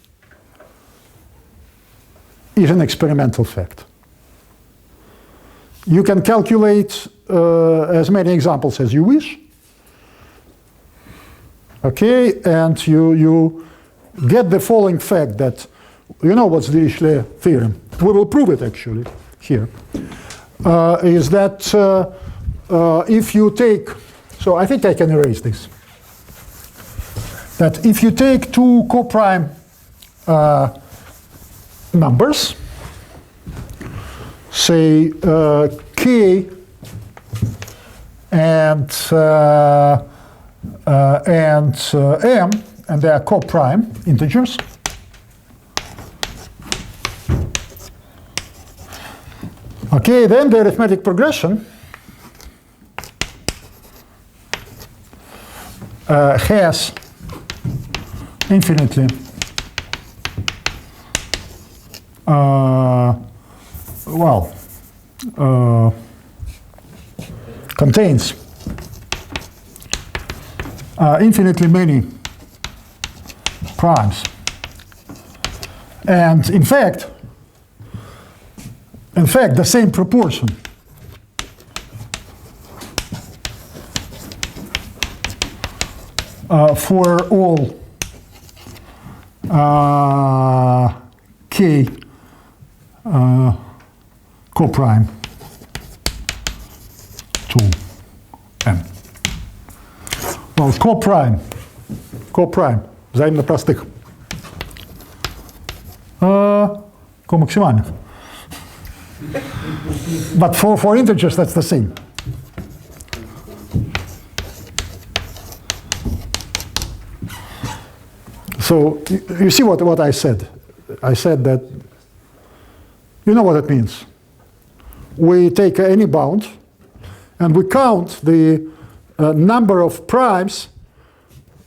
is an experimental fact. You can calculate as many examples as you wish. Okay, and you get the following fact that, you know what's the Dirichlet theorem? We will prove it actually here. Is that if you take, so I think I can erase this. That if you take two coprime numbers, say k and m, and they are coprime integers. Okay, then the arithmetic progression has infinitely contains infinitely many primes, and in fact the same proportion for all k coprime to m. Well, coprime, взаимно простых, комаксимальных. But for integers, that's the same. So you see what I said. I said that, you know what it means. We take any bound and we count the number of primes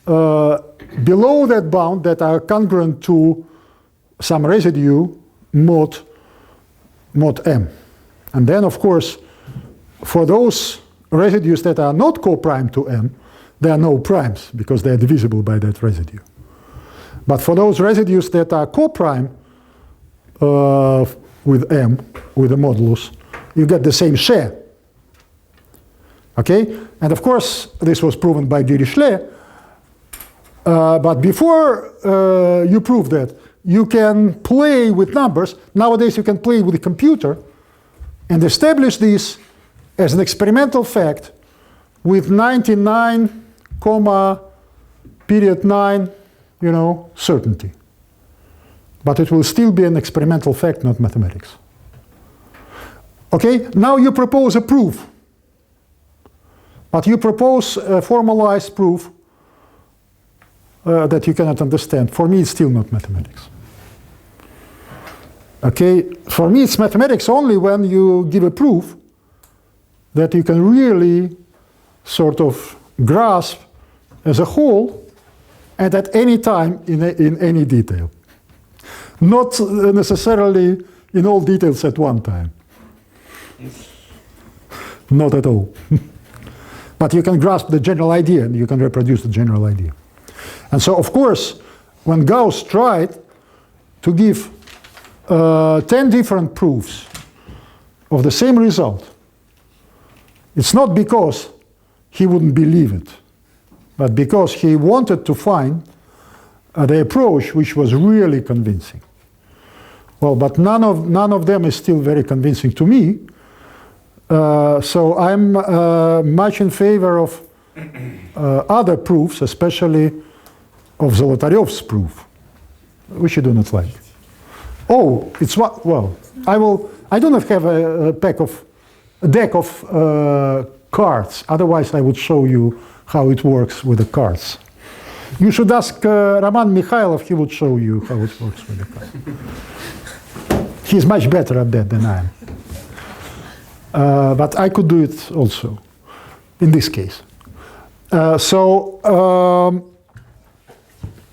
below that bound that are congruent to some residue mod m. And then, of course, for those residues that are not co-prime to m, there are no primes because they are divisible by that residue. But for those residues that are co-prime with m, with the modulus, you get the same share. Okay? And of course, this was proven by Dirichlet. But before you prove that, you can play with numbers. Nowadays, you can play with a computer and establish this as an experimental fact with 99, period 9, certainty. But it will still be an experimental fact, not mathematics. Okay, now you propose a proof. But you propose a formalized proof that you cannot understand. For me, it's still not mathematics. Okay, for me, it's mathematics only when you give a proof that you can really sort of grasp as a whole and at any time in any detail. Not necessarily in all details at one time. Not at all. But you can grasp the general idea and you can reproduce the general idea. And so, of course, when Gauss tried to give 10 different proofs of the same result, it's not because he wouldn't believe it, but because he wanted to find the approach which was really convincing. Well, but none of them is still very convincing to me. So I'm much in favor of other proofs, especially of Zolotaryov's proof, which you do not like. Oh, it's what? Well, I do not have a deck of cards. Otherwise, I would show you how it works with the cards. You should ask Roman Mikhailov. He would show you how it works with the cards. He's much better at that than I am. But I could do it also, in this case.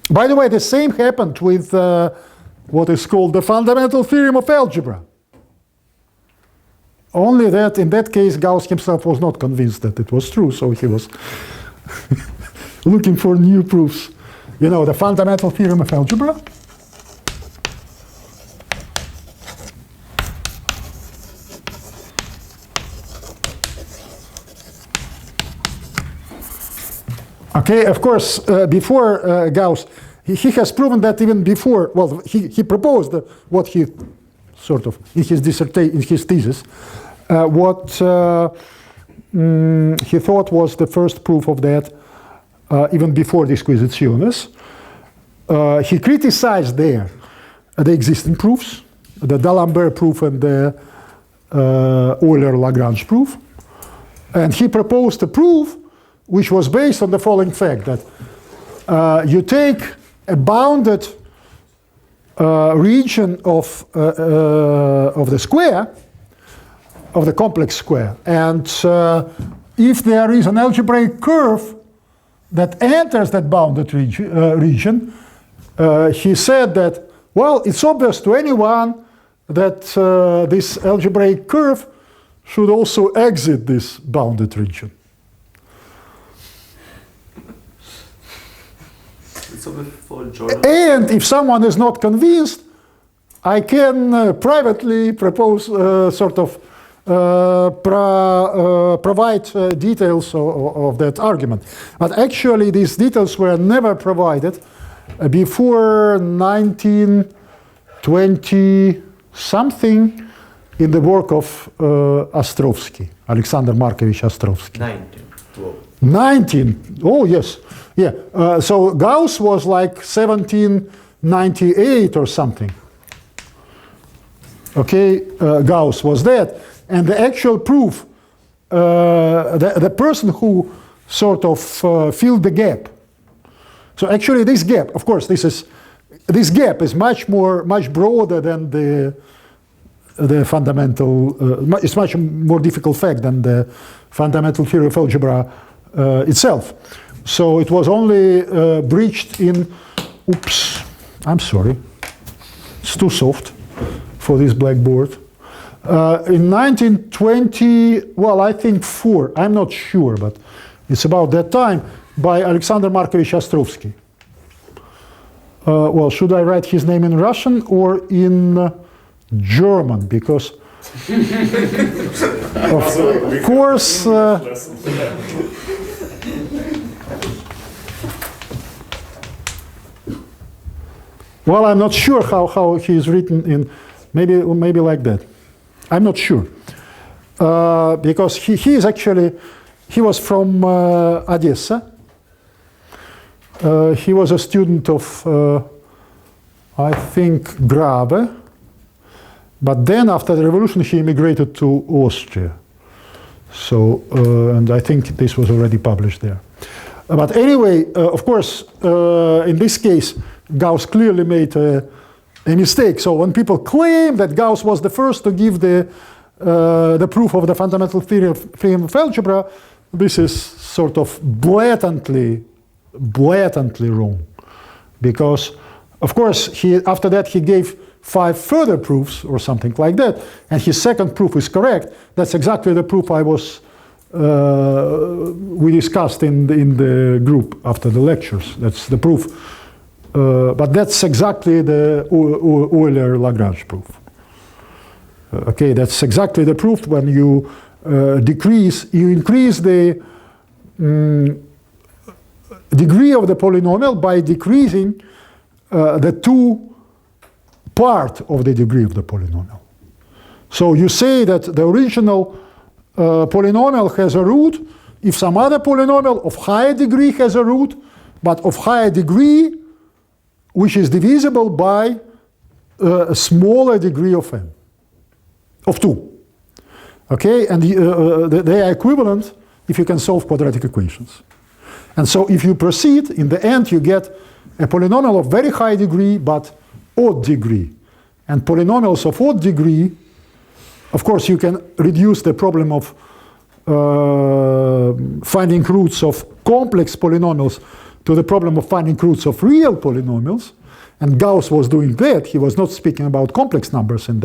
By the way, the same happened with what is called the fundamental theorem of algebra. Only that in that case, Gauss himself was not convinced that it was true, so he was looking for new proofs. You know, the fundamental theorem of algebra. Okay, of course, before Gauss, he has proven that even before, well, he proposed what he sort of, in his dissertation, in his thesis, what he thought was the first proof of that, even before Disquisitiones. He criticized there the existing proofs, the D'Alembert proof and the Euler-Lagrange proof. And he proposed a proof which was based on the following fact, that you take a bounded region of the square, of the complex square, and if there is an algebraic curve that enters that bounded region, he said that, well, it's obvious to anyone that this algebraic curve should also exit this bounded region. It's obvious for Jordan. And if someone is not convinced, I can privately propose provide details of that argument. But actually, these details were never provided before 1920 something in the work of Ostrovsky, Alexander Markovich Ostrovsky. 19. Oh yes, yeah. So Gauss was like 1798 or something. Okay, Gauss was that, and the actual proof, the person who sort of filled the gap. So actually, this gap, of course, this gap is much broader than the fundamental. It's much more difficult fact than the fundamental theory of algebra itself. So it was only breached in. Oops, I'm sorry. It's too soft for this blackboard. In 1920, well, I think 4. I'm not sure, but it's about that time, by Alexander Markovich Ostrovsky. Well, should I write his name in Russian or in German? Because, of course, well, I'm not sure how he is written in, maybe like that. I'm not sure. Because he was from Odessa. He was a student of, I think, Grave. But then after the revolution, he immigrated to Austria. So, and I think this was already published there. But anyway, of course, in this case, Gauss clearly made a mistake. So when people claim that Gauss was the first to give the proof of the fundamental theory of algebra, this is sort of blatantly wrong. Because, of course, after that he gave 5 further proofs or something like that, and his second proof is correct. That's exactly the proof we discussed in the group after the lectures. That's the proof. But that's exactly the Euler-Lagrange proof. Okay, that's exactly the proof when you increase the degree of the polynomial by decreasing the 2 part of the degree of the polynomial. So you say that the original polynomial has a root if some other polynomial of higher degree has a root, but of higher degree, which is divisible by a smaller degree of n, of 2. Okay, and they are equivalent if you can solve quadratic equations. And so if you proceed, in the end you get a polynomial of very high degree but odd degree. And polynomials of odd degree, of course you can reduce the problem of finding roots of complex polynomials to the problem of finding roots of real polynomials. And Gauss was doing that. He was not speaking about complex numbers in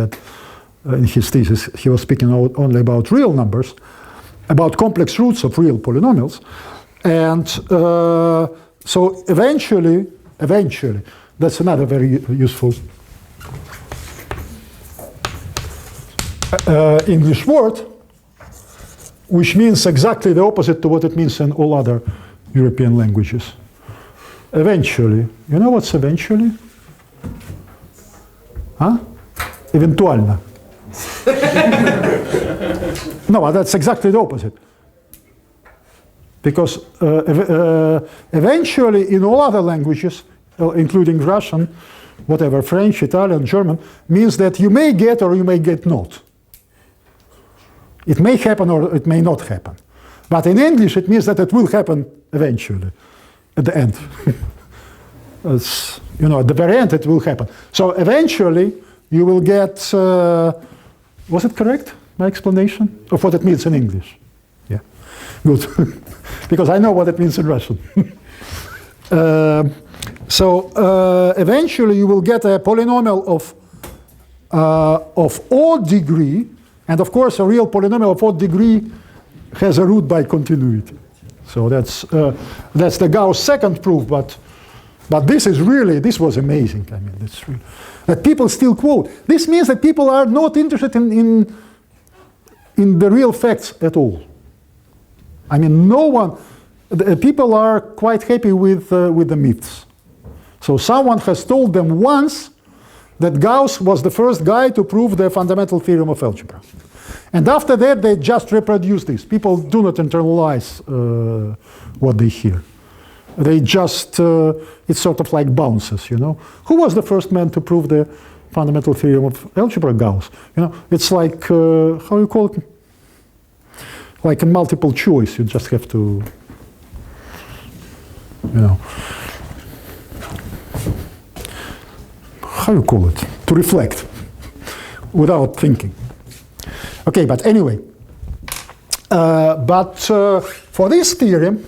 his thesis. He was speaking only about real numbers, about complex roots of real polynomials. And so eventually, that's another very useful English word, which means exactly the opposite to what it means in all other European languages. Eventually. You know what's eventually? Huh? Eventuально. No, but that's exactly the opposite. Because eventually in all other languages, including Russian, whatever, French, Italian, German, means that you may get or you may get not. It may happen or it may not happen. But in English it means that it will happen eventually, at the end. At the very end it will happen. So eventually you will get, was it correct, my explanation of what it means in English? Yeah. Good. Because I know what it means in Russian. Eventually you will get a polynomial of odd degree, and of course a real polynomial of odd degree has a root by continuity. So that's the Gauss second proof, but this was amazing. I mean, that's really, that people still quote. This means that people are not interested in the real facts at all. I mean, people are quite happy with the myths. So someone has told them once that Gauss was the first guy to prove the fundamental theorem of algebra. And after that, they just reproduce this. People do not internalize what they hear. They just, it's sort of like bounces, you know. Who was the first man to prove the fundamental theorem of algebra? Gauss. You know, it's like, how you call it? Like a multiple choice. You just have to, you know, how you call it? To reflect without thinking. Okay, but anyway, for this theorem,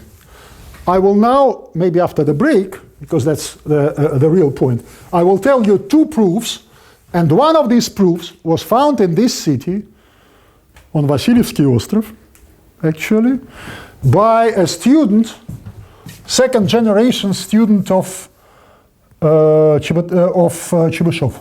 I will now, maybe after the break, because that's the real point, I will tell you two proofs, and one of these proofs was found in this city, on Vasilyevsky Ostrov, actually, by a student, second generation student of Chebyshev.